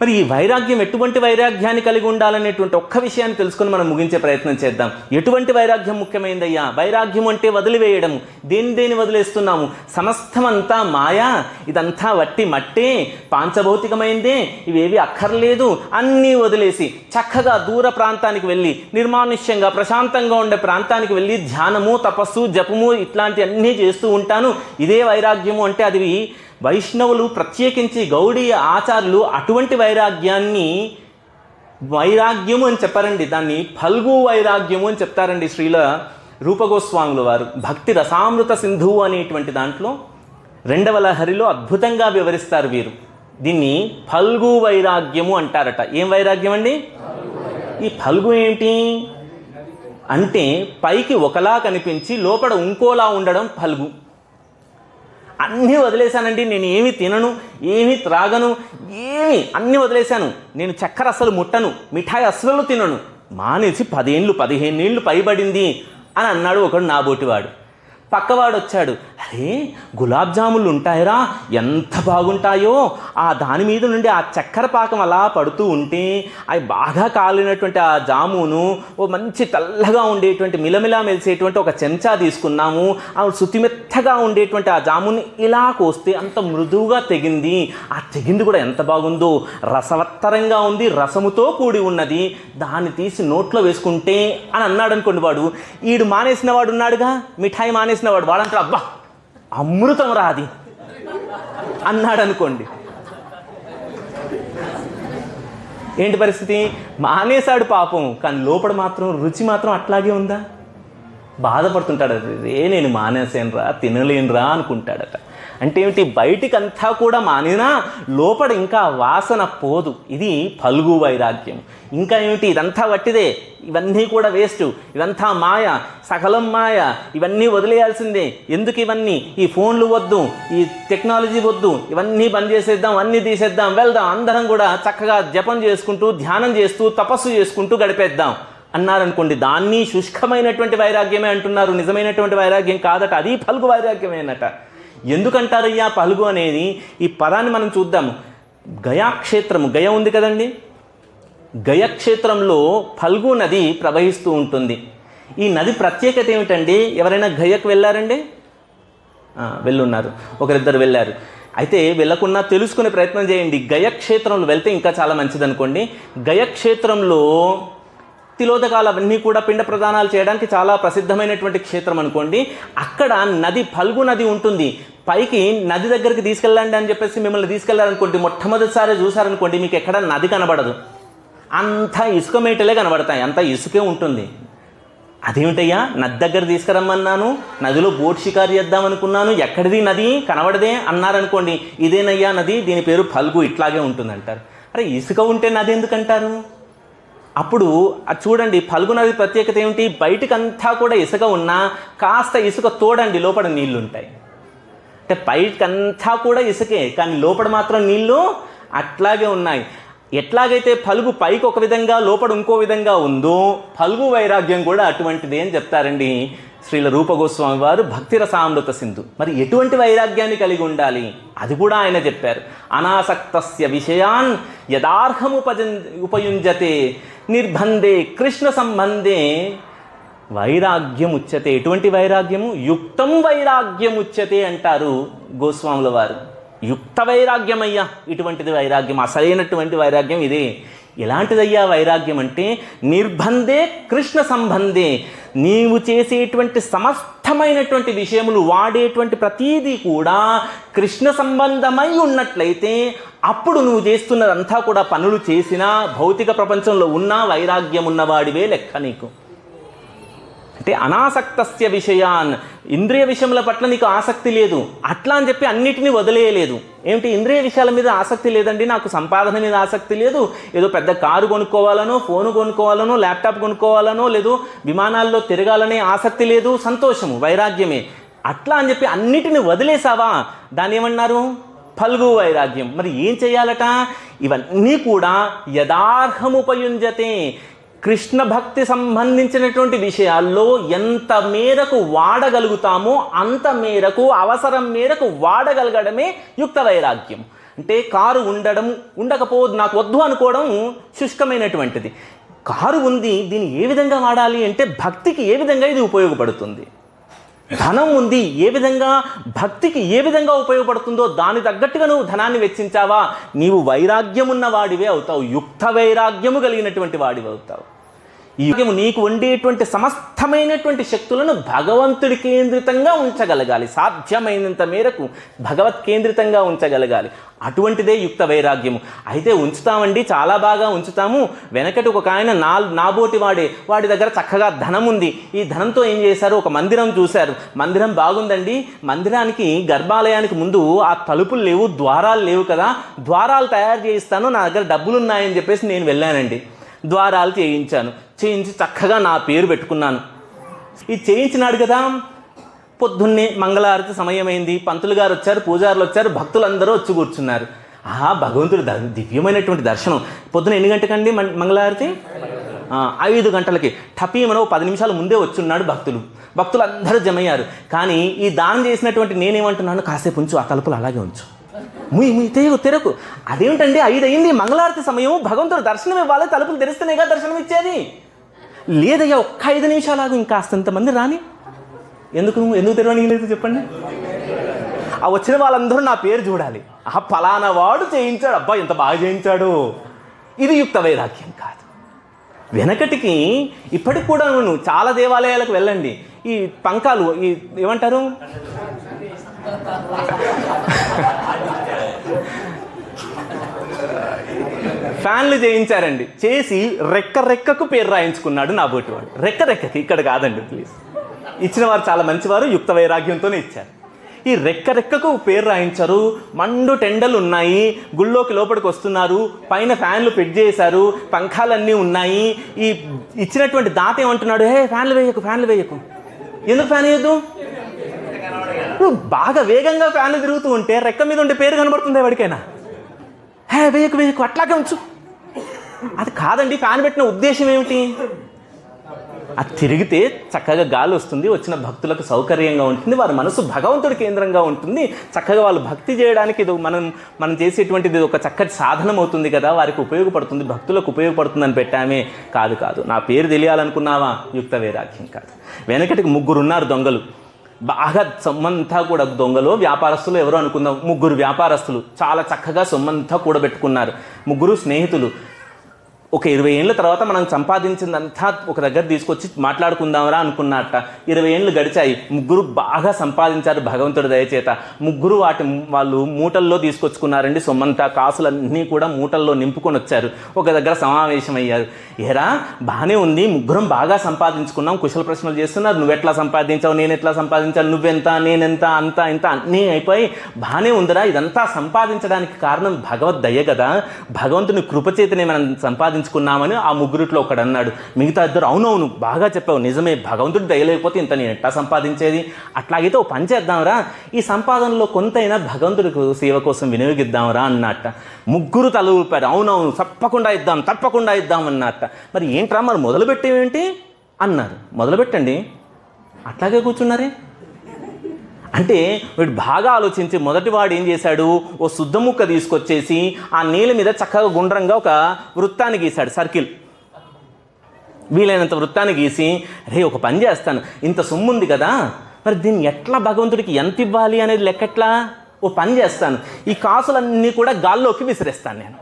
మరి ఈ వైరాగ్యం ఎటువంటి వైరాగ్యాన్ని కలిగి ఉండాలనేటువంటి ఒక్క విషయాన్ని తెలుసుకొని మనం ముగించే ప్రయత్నం చేద్దాం. ఎటువంటి వైరాగ్యం ముఖ్యమైనదయ్యా? వైరాగ్యం అంటే వదిలివేయడము. దేని వదిలేస్తున్నాము? సమస్తమంతా మాయా, ఇదంతా వట్టి మట్టే, పాంచభౌతికమైందే, ఇవేవి అక్కర్లేదు అన్నీ వదిలేసి చక్కగా దూర ప్రాంతానికి వెళ్ళి, నిర్మానుష్యంగా ప్రశాంతంగా ఉండే ప్రాంతానికి వెళ్ళి ధ్యానము, తపస్సు, జపము ఇట్లాంటి అన్నీ చేస్తూ ఉంటాను. ఇదే వైరాగ్యము అంటే అది వైష్ణవులు ప్రత్యేకించి గౌడీయ ఆచార్యులు అటువంటి వైరాగ్యాన్ని వైరాగ్యము అని చెప్పారండి. దాన్ని ఫల్గు వైరాగ్యము అని చెప్తారండి శ్రీల రూపగోస్వాముల వారు. భక్తి రసామృత సింధువు అనేటువంటి దాంట్లో 2వ లహరిలో అద్భుతంగా వివరిస్తారు వీరు. దీన్ని ఫల్గు వైరాగ్యము అంటారట. ఏం వైరాగ్యం అండి? ఈ ఫల్గు ఏమిటి అంటే పైకి ఒకలా కనిపించి లోపల ఇంకోలా ఉండడం ఫల్గు. అన్నీ వదిలేశానండి, నేను ఏమి తినను, ఏమి త్రాగను, అన్నీ వదిలేశాను, నేను చక్కెర అస్సలు ముట్టను, మిఠాయి అస్సలు తినను, మానేసి 10 ఏళ్ళు 15 ఏళ్ళు పైబడింది అని అన్నాడు ఒకడు నాబోటివాడు. పక్కవాడు వచ్చాడు, అరే గులాబ్ జాములు ఉంటాయిరా, ఎంత బాగుంటాయో, ఆ దాని మీద నుండి ఆ చక్కెర పాకం అలా పడుతూ ఉంటే అవి బాగా కాలినటువంటి ఆ జామును ఓ మంచి తెల్లగా ఉండేటువంటి మిలమిలా మెలిసేటువంటి ఒక చెంచా తీసుకున్నాము, ఆ శుతిమెత్తగా ఉండేటువంటి ఆ జాముని ఇలా కోస్తే అంత మృదువుగా తెగింది, ఆ తెగింది కూడా ఎంత బాగుందో, రసవత్తరంగా ఉంది, రసముతో కూడి ఉన్నది, దాన్ని తీసి నోట్లో వేసుకుంటే అని అన్నాడు అనుకోండి. వాడు ఈడు మానేసిన వాడు ఉన్నాడుగా, మిఠాయి మానేసిన వాడు, వాడంటాడు అబ్బా అమృతం రాది అన్నాడు అనుకోండి. ఏంటి పరిస్థితి? మానేశాడు పాపం, కానీ లోపల మాత్రం రుచి మాత్రం అట్లాగే ఉందా? బాధపడుతుంటాడు, అదే నేను మానేసానురా, తినలేనురా అనుకుంటాడట. అంటే ఏమిటి? బయటికంతా కూడా మానినా లోపల ఇంకా వాసన పోదు. ఇది ఫల్గు వైరాగ్యం. ఇంకా ఏమిటి? ఇదంతా వట్టిదే, ఇవన్నీ కూడా వేస్ట్, ఇదంతా మాయ, సకలం మాయ, ఇవన్నీ వదిలేయాల్సిందే. ఎందుకు ఇవన్నీ? ఈ ఫోన్లు వద్దు, ఈ టెక్నాలజీ వద్దు, ఇవన్నీ బంద్ చేసేద్దాం, అన్నీ తీసేద్దాం, వెళ్దాం, అందరం కూడా చక్కగా జపం చేసుకుంటూ, ధ్యానం చేస్తూ, తపస్సు చేసుకుంటూ గడిపేద్దాం అన్నారనుకోండి. దాన్ని శుష్కమైనటువంటి వైరాగ్యమే అంటున్నారు, నిజమైనటువంటి వైరాగ్యం కాదట, అది ఫల్గు వైరాగ్యమేనట. ఎందుకంటారయ్యా ఫల్గు అనేది? ఈ పదాన్ని మనం చూద్దాము. గయాక్షేత్రము, గయ ఉంది కదండి, గయక్షేత్రంలో ఫల్గు నది ప్రవహిస్తూ ఉంటుంది. ఈ నది ప్రత్యేకత ఏమిటండి? ఎవరైనా గయకు వెళ్ళారండి? వెళ్ళున్నారు, ఒకరిద్దరు వెళ్ళారు. అయితే వెళ్ళకున్నా తెలుసుకునే ప్రయత్నం చేయండి. గయక్షేత్రంలో వెళ్తే ఇంకా చాలా మంచిదనుకోండి. గయక్షేత్రంలో తిలోదకాలు అవన్నీ కూడా పిండ ప్రదానాలు చేయడానికి చాలా ప్రసిద్ధమైనటువంటి క్షేత్రం అనుకోండి. అక్కడ నది, ఫల్గు నది ఉంటుంది. పైకి నది దగ్గరికి తీసుకెళ్ళండి అని చెప్పేసి మిమ్మల్ని తీసుకెళ్లారనుకోండి, మొట్టమొదటిసారి చూసారనుకోండి, మీకు ఎక్కడ నది కనబడదు, అంతా ఇసుక మేటలే కనబడతాయి, అంతా ఇసుకే ఉంటుంది. అదేమిటయ్యా, నది దగ్గర తీసుకురమ్మన్నాను, నదిలో బోట్ షికారు చేద్దాం అనుకున్నాను, ఎక్కడిది నది కనబడదే అన్నారనుకోండి, ఇదేనయ్యా నది, దీని పేరు ఫల్గు, ఇట్లాగే ఉంటుంది అంటారు. అరే ఇసుక ఉంటే నది ఎందుకంటారు? అప్పుడు అది చూడండి, ఫల్గు నది ప్రత్యేకత ఏమిటి? బయటకంతా కూడా ఇసుక ఉన్నా కాస్త ఇసుక తోడండి, లోపల నీళ్లు ఉంటాయి. అంటే బయటకంతా కూడా ఇసుకే, కానీ లోపల మాత్రం నీళ్లు అట్లాగే ఉన్నాయి. ఎట్లాగైతే ఫల్గు పైకి ఒక విధంగా లోపల ఇంకో విధంగా ఉందో, ఫల్గు వైరాగ్యం కూడా అటువంటిది అని చెప్తారండి శ్రీల రూపగోస్వామి వారు భక్తి రసామృత సింధు. మరి ఎటువంటి వైరాగ్యాన్ని కలిగి ఉండాలి అది కూడా ఆయన చెప్పారు. అనాసక్తస్య విషయాన్ ఉపయుంజతే నిర్బంధే కృష్ణ సంబంధే వైరాగ్యం ఉచ్యతే. ఎటువంటి వైరాగ్యము? యుక్తం వైరాగ్యం ఉచ్యతే అంటారు గోస్వాముల వారు. యుక్త వైరాగ్యమయ్యా, ఇటువంటిది వైరాగ్యం, అసలైనటువంటి వైరాగ్యం ఇదే. ఎలాంటిదయ్యా వైరాగ్యం అంటే? నిర్బంధే కృష్ణ సంబంధే. నీవు చేసేటువంటి సమస్తమైనటువంటి విషయములు, వాడేటువంటి ప్రతీది కూడా కృష్ణ సంబంధమై ఉన్నట్లయితే అప్పుడు నువ్వు చేస్తున్నదంతా కూడా పనులు చేసినా, భౌతిక ప్రపంచంలో ఉన్నా వైరాగ్యం ఉన్నవాడివే లెక్క నీకు. అంటే అనాసక్తస్య విషయాన్, ఇంద్రియ విషయముల పట్ల నీకు ఆసక్తి లేదు, అట్లా అని చెప్పి అన్నిటినీ వదిలేయలేదు. ఏమిటి? ఇంద్రియ విషయాల మీద ఆసక్తి లేదండి, నాకు సంపాదన మీద ఆసక్తి లేదు, ఏదో పెద్ద కారు కొనుక్కోవాలనో, ఫోను కొనుక్కోవాలనో, ల్యాప్టాప్ కొనుక్కోవాలనో, లేదు విమానాల్లో తిరగాలనే ఆసక్తి లేదు, సంతోషము, వైరాగ్యమే. అట్లా అని చెప్పి అన్నిటిని వదిలేసావా, దాన్ని ఏమన్నారు? ఫల్గు వైరాగ్యం. మరి ఏం చేయాలట? ఇవన్నీ కూడా యదార్హముపయుంజతే, కృష్ణ భక్తి సంబంధించినటువంటి విషయాల్లో ఎంత మేరకు వాడగలుగుతామో అంత మేరకు, అవసరం మేరకు వాడగలగడమే యుక్త వైరాగ్యం. అంటే కారు ఉండడం, ఉండకపోదు, నాకు వద్దు అనుకోవడం శుష్కమైనటువంటిది. కారు ఉంది, దీన్ని ఏ విధంగా వాడాలి అంటే భక్తికి ఏ విధంగా ఇది ఉపయోగపడుతుంది. ధనం ఉంది, ఏ విధంగా భక్తికి ఏ విధంగా ఉపయోగపడుతుందో దాని తగ్గట్టుగా నువ్వు ధనాన్ని వెచ్చించావా, నీవు వైరాగ్యమున్న వాడివే అవుతావు, యుక్త వైరాగ్యము కలిగినటువంటి వాడివి అవుతావు. ఈ నీకు ఉండేటువంటి సమస్తమైనటువంటి శక్తులను భగవంతుడి కేంద్రితంగా ఉంచగలగాలి, సాధ్యమైనంత మేరకు భగవత్ కేంద్రితంగా ఉంచగలగాలి. అటువంటిదే యుక్త వైరాగ్యము. అయితే ఉంచుతామండి, చాలా బాగా ఉంచుతాము. వెనకటి ఒక ఆయన నాబోటి వాడి దగ్గర చక్కగా ధనం ఉంది. ఈ ధనంతో ఏం చేశారు? ఒక మందిరం చూశారు. మందిరం బాగుందండి, మందిరానికి గర్భాలయానికి ముందు ఆ తలుపులు లేవు, ద్వారాలు లేవు కదా, ద్వారాలు తయారు చేయిస్తాను, నా దగ్గర డబ్బులు ఉన్నాయని చెప్పేసి నేను వెళ్ళానండి. ద్వారాలు చేయించి చక్కగా నా పేరు పెట్టుకున్నాను. ఇది చేయించినాడు కదా, పొద్దున్నే మంగళారతి సమయమైంది, పంతులు గారు వచ్చారు, పూజారులు వచ్చారు, భక్తులందరూ వచ్చి కూర్చున్నారు. భగవంతుడు దివ్యమైనటువంటి దర్శనం. పొద్దున ఎన్ని గంటకండి మంగళారతి? 5 గంటలకి టపీమనో 10 నిమిషాలు ముందే వచ్చున్నాడు భక్తులు అందరూ జమయ్యారు. కానీ ఈ దానం చేసినటువంటి నేనేమంటున్నాను, కాసేపు ఉంచు, ఆ తలుపులు అలాగే ఉంచు, ముయ్యి తెరకు. అదేమిటండి 5 అయింది, మంగళారతి సమయం, భగవంతుడు దర్శనం ఇవ్వాలి, తలుపులు తెరిస్తేనేగా దర్శనం ఇచ్చేది. లేదయ్యా ఒక్క 5 నిమిషాలు ఇంకాస్తంతమంది రాని. ఎందుకు తెరవనీయలేదు చెప్పండి? ఆ వచ్చిన వాళ్ళందరూ నా పేరు చూడాలి, ఫలానా వాడు చేయించాడు, అబ్బా ఎంత బాగా చేయించాడు. ఇది యుక్త వైరాగ్యం కాదు. వెనకటికి ఇప్పటికి కూడా నువ్వు చాలా దేవాలయాలకు వెళ్ళండి, ఈ పంకాలు ఏమంటారు, ఫ్యాన్లు చేయించారండి. చేసి రెక్కకు పేరు రాయించుకున్నాడు నా బోటివాడు. రెక్కకి, ఇక్కడ కాదండి ప్లీజ్. ఇచ్చిన వారు చాలా మంచివారు, యుక్త వైరాగ్యంతోనే ఇచ్చారు. ఈ రెక్కకు పేరు రాయించారు. మండు టెండలు ఉన్నాయి, గుళ్ళోకి లోపలికి వస్తున్నారు, పైన ఫ్యాన్లు ఫిట్ చేశారు, పంఖాలన్నీ ఉన్నాయి. ఈ ఇచ్చినటువంటి దాత ఏమంటున్నాడు, ఫ్యాన్లు వేయకు. ఎందుకు ఫ్యాన్ వేయద్దు? బాగా వేగంగా ఫ్యాన్లు తిరుగుతూ ఉంటే రెక్క మీద ఉండే పేరు కనబడుతుంది ఎవరికైనా. వేయకు అట్లాగే ఉంచు. అది కాదండి, ఫ్యాన్ పెట్టిన ఉద్దేశం ఏమిటి? అది తిరిగితే చక్కగా గాలి వస్తుంది, వచ్చిన భక్తులకు సౌకర్యంగా ఉంటుంది, వారి మనసు భగవంతుడి కేంద్రంగా ఉంటుంది, చక్కగా వాళ్ళు భక్తి చేయడానికి ఇది మనం చేసేటువంటిది ఒక చక్కటి సాధనం అవుతుంది కదా, వారికి ఉపయోగపడుతుంది, భక్తులకు ఉపయోగపడుతుందని పెట్టామే. కాదు, నా పేరు తెలియాలనుకున్నావా? యుక్త వైరాగ్యం కాదు. వెనకటికి 3 ఉన్నారు దొంగలు, బాగా సొమ్మంతా కూడా దొంగలు వ్యాపారస్తులు ఎవరో అనుకుందాం. 3 వ్యాపారస్తులు చాలా చక్కగా సొమ్మంతా కూడబెట్టుకున్నారు. 3 స్నేహితులు. ఒక 20 ఏళ్ళ తర్వాత మనం సంపాదించిందంతా ఒక దగ్గర తీసుకొచ్చి మాట్లాడుకుందామరా అనుకున్నట్ట. 20 ఏళ్ళు గడిచాయి, 3 బాగా సంపాదించారు భగవంతుడి దయచేత. 3 వాళ్ళు మూటల్లో తీసుకొచ్చుకున్నారండి సొమ్మంతా, కాసులన్నీ కూడా మూటల్లో నింపుకొని వచ్చారు. ఒక దగ్గర సమావేశం అయ్యారు. ఏరా బాగానే ఉంది, 3 బాగా సంపాదించుకున్నాం, కుశల ప్రశ్నలు చేస్తున్నారు. నువ్వెట్లా సంపాదించావు, నేను ఎట్లా సంపాదించాను, నువ్వెంత, నేనెంత, అంత ఇంత అన్నీ అయిపోయి బాగానే ఉందిరా. ఇదంతా సంపాదించడానికి కారణం భగవద్ దయ కదా, భగవంతుని కృపచేతనే మనం సంపాదించుకున్నామని ఆ 3 ఒకడు అన్నాడు. మిగతా 2 అవునవును బాగా చెప్పావు, నిజమే, భగవంతుడు దయలేకపోతే ఇంత నేను ఎట్లా సంపాదించేది, అట్లాగైతే ఓ పని చేద్దాంరా, ఈ సంపాదనలో కొంతైనా భగవంతుడి సేవ కోసం వినియోగిద్దాంరా అన్నట్ట. 3 తల ఊపారు. అవునవును తప్పకుండా ఇద్దాం అన్నట్ట. మరి ఏంట్రా మరి మొదలుపెట్టేవేంటి అన్నారు. మొదలుపెట్టండి. అట్లాగే కూర్చున్నారే. అంటే వీడు బాగా ఆలోచించి మొదటివాడు ఏం చేశాడు, ఓ శుద్ధ ముక్క తీసుకొచ్చేసి ఆ నీళ్ళ మీద చక్కగా గుండ్రంగా ఒక వృత్తాన్ని గీశాడు, సర్కిల్, వీలైనంత వృత్తాన్ని గీసి, ఒక పని చేస్తాను, ఇంత సొమ్ము ఉంది కదా, మరి దీన్ని ఎట్లా భగవంతుడికి ఎంత ఇవ్వాలి అనేది లెక్కట్లా, ఓ పని చేస్తాను, ఈ కాసులన్నీ కూడా గాల్లోకి విసిరేస్తాను నేను.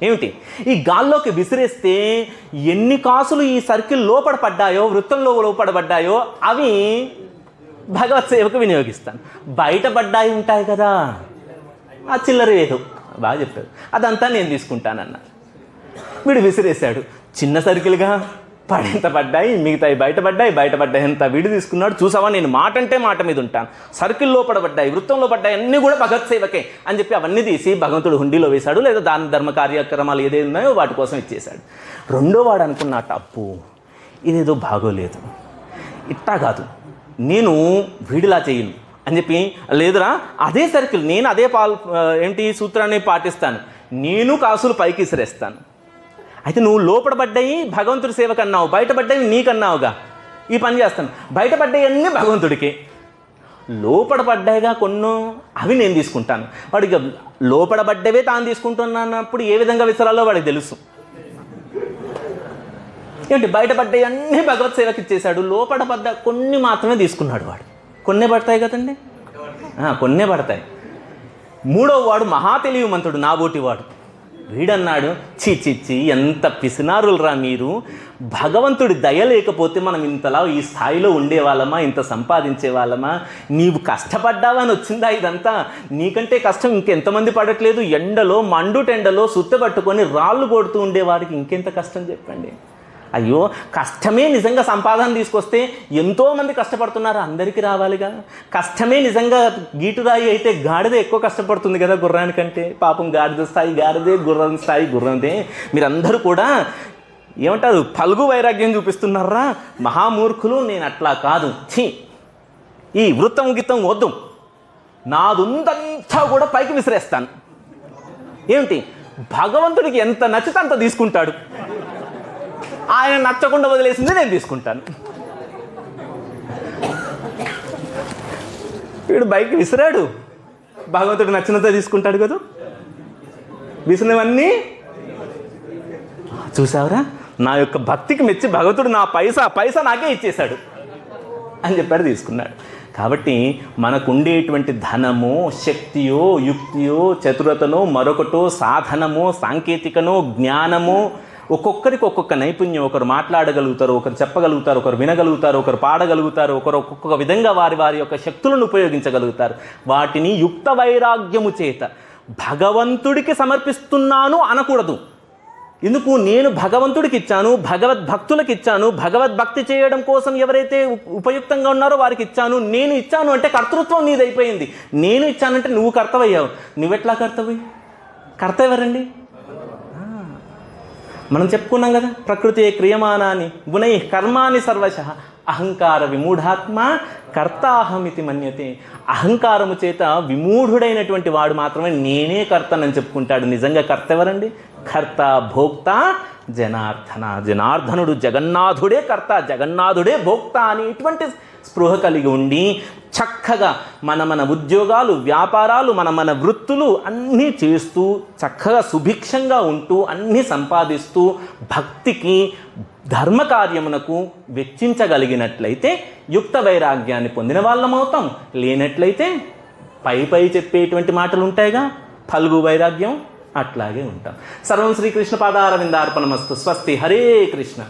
ఏమిటి, ఈ గాల్లోకి విసిరేస్తే ఎన్ని కాసులు ఈ సర్కిల్ లోపల పడ్డాయో, వృత్తంలో లోపల పడ్డాయో అవి భగవత్ సేవకు వినియోగిస్తాను. బయటపడ్డాయి ఉంటాయి కదా, ఆ చిల్లర ఏదో బాగా చెప్పాడు, అదంతా నేను తీసుకుంటానన్నా. వీడు విసిరేశాడు. చిన్న సర్కిల్గా పడేంత పడ్డాయి, మిగతాయి బయటపడ్డాయి ఎంత వీడు తీసుకున్నాడు. చూసావా, నేను మాట అంటే మాట మీద ఉంటాను, సర్కిల్లో పడబడ్డాయి, వృత్తంలో పడ్డాయి, అన్నీ కూడా భగవత్ సేవకే అని చెప్పి అవన్నీ తీసి భగవంతుడు హుండీలో వేశాడు, లేదా దాన ధర్మ కార్యక్రమాలు ఏదైనా ఉన్నాయో వాటి కోసం ఇచ్చేశాడు. రెండో వాడు అనుకున్నట్టు, అప్పు ఇదేదో బాగోలేదు, ఇట్టా కాదు, నేను వీడిలా చేయను అని చెప్పి, లేదురా అదే సర్కిల్, నేను అదే సూత్రాన్ని పాటిస్తాను, నేను కాసులు పైకి విసిరేస్తాను. అయితే నువ్వు లోపడబడ్డాయి భగవంతుడి సేవకన్నావు, బయటపడ్డాయి నీకన్నావుగా, ఈ పని చేస్తాను, బయటపడ్డాయి అన్నీ భగవంతుడికి, లోపడబడ్డాయిగా కొన్నో అవి నేను తీసుకుంటాను. వాడికి లోపడబడ్డవే తాను తీసుకుంటున్నప్పుడు ఏ విధంగా విసరాలో వాడికి తెలుసు. ఏంటి, బయటపడ్డాయి అన్నీ భగవత్ సేవకి ఇచ్చేశాడు, లోపడబడ్డ కొన్ని మాత్రమే తీసుకున్నాడు. వాడు కొన్నే పడతాయి కదండి, కొన్నే పడతాయి. 3వ వాడు మహా తెలివిమంతుడు, నాబోటి వాడు. వీడన్నాడు, చి ఎంత పిసినారులరా మీరు, భగవంతుడి దయ లేకపోతే మనం ఇంతలా ఈ స్థాయిలో ఉండేవాళ్ళమా, ఇంత సంపాదించే వాళ్ళమా, నీవు కష్టపడ్డావని వచ్చిందా ఇదంతా, నీకంటే కష్టం ఇంకెంతమంది పడట్లేదు, ఎండలో మండుటెండలో సుత్తబట్టుకొని రాళ్ళు కొడుతూ ఉండేవాడికి ఇంకెంత కష్టం చెప్పండి. అయ్యో, కష్టమే నిజంగా సంపాదన తీసుకొస్తే ఎంతోమంది కష్టపడుతున్నారు, అందరికీ రావాలిగా. కష్టమే నిజంగా గీటురాయి అయితే గాడిద ఎక్కువ కష్టపడుతుంది కదా గుర్రానికంటే. పాపం గాడిద స్థాయి గాడిదే, గుర్రం స్థాయి గుర్రందే. మీరందరూ కూడా ఏమంటారు, పలుగు వైరాగ్యం చూపిస్తున్నారా మహామూర్ఖులు. నేను అట్లా కాదు, ఈ వృత్తం గిత్తం వద్దు, నాదుందంతా కూడా పైకి విసిరేస్తాను. ఏమిటి, భగవంతుడికి ఎంత నచ్చితే అంత తీసుకుంటాడు. ఆయన నచ్చకుండా వదిలేసింది నేను తీసుకుంటాను. వీడు బైక్ విసిరాడు, భగవంతుడు నచ్చినంత తీసుకుంటాడు కదా. విసినవన్నీ చూసావురా, నా యొక్క భక్తికి మెచ్చి భగవంతుడు నా పైసా నాకే ఇచ్చేశాడు అని చెప్పాడు, తీసుకున్నాడు. కాబట్టి మనకు ఉండేటువంటి ధనమో, శక్తియో, యుక్తియో, చతురతనో, మరొకటో, సాధనమో, సాంకేతికనో, జ్ఞానమో, ఒక్కొక్కరికి ఒక్కొక్క నైపుణ్యం. ఒకరు మాట్లాడగలుగుతారు, ఒకరు చెప్పగలుగుతారు, ఒకరు వినగలుగుతారు, ఒకరు పాడగలుగుతారు, ఒకరు ఒక్కొక్క విధంగా వారి యొక్క శక్తులను ఉపయోగించగలుగుతారు. వాటిని యుక్త వైరాగ్యము చేత భగవంతుడికి సమర్పిస్తున్నాను అనకూడదు. ఎందుకు? నేను భగవంతుడికి ఇచ్చాను, భగవద్భక్తులకు ఇచ్చాను, భగవద్భక్తి చేయడం కోసం ఎవరైతే ఉపయుక్తంగా ఉన్నారో వారికి ఇచ్చాను. నేను ఇచ్చాను అంటే కర్తృత్వం నీదైపోయింది. నేను ఇచ్చానంటే నువ్వు కర్తవయ్యావు. నువ్వెట్లా కర్తవి? కర్త ఎవరండి? మనం చెప్పుకున్నాం కదా, ప్రకృతి క్రియమానాన్ని గుణై కర్మాని సర్వశః అహంకార విమూఢాత్మ కర్తాహమితి మన్యతే. అహంకారము చేత విమూఢుడైనటువంటి వాడు మాత్రమే నేనే కర్తనని చెప్పుకుంటాడు. నిజంగా కర్త ఎవరండి? కర్త భోక్త జనార్దన. జనార్దనుడు జగన్నాథుడే కర్త, జగన్నాథుడే భోక్త అనేటువంటి స్పృహ కలిగి ఉండి చక్కగా మన ఉద్యోగాలు, వ్యాపారాలు, మన వృత్తులు అన్నీ చేస్తూ చక్కగా సుభిక్షంగా ఉంటూ అన్నీ సంపాదిస్తూ భక్తికి, ధర్మకార్యమునకు వెచ్చించగలిగినట్లయితే యుక్త వైరాగ్యాన్ని పొందిన వాళ్ళమవుతాం. లేనట్లయితే పై చెప్పేటువంటి మాటలు ఉంటాయిగా, ఫల్గు వైరాగ్యం, అట్లాగే ఉంటాం. సర్వం శ్రీకృష్ణ పాదారవిందార్పణమస్తు. స్వస్తి. హరే కృష్ణ.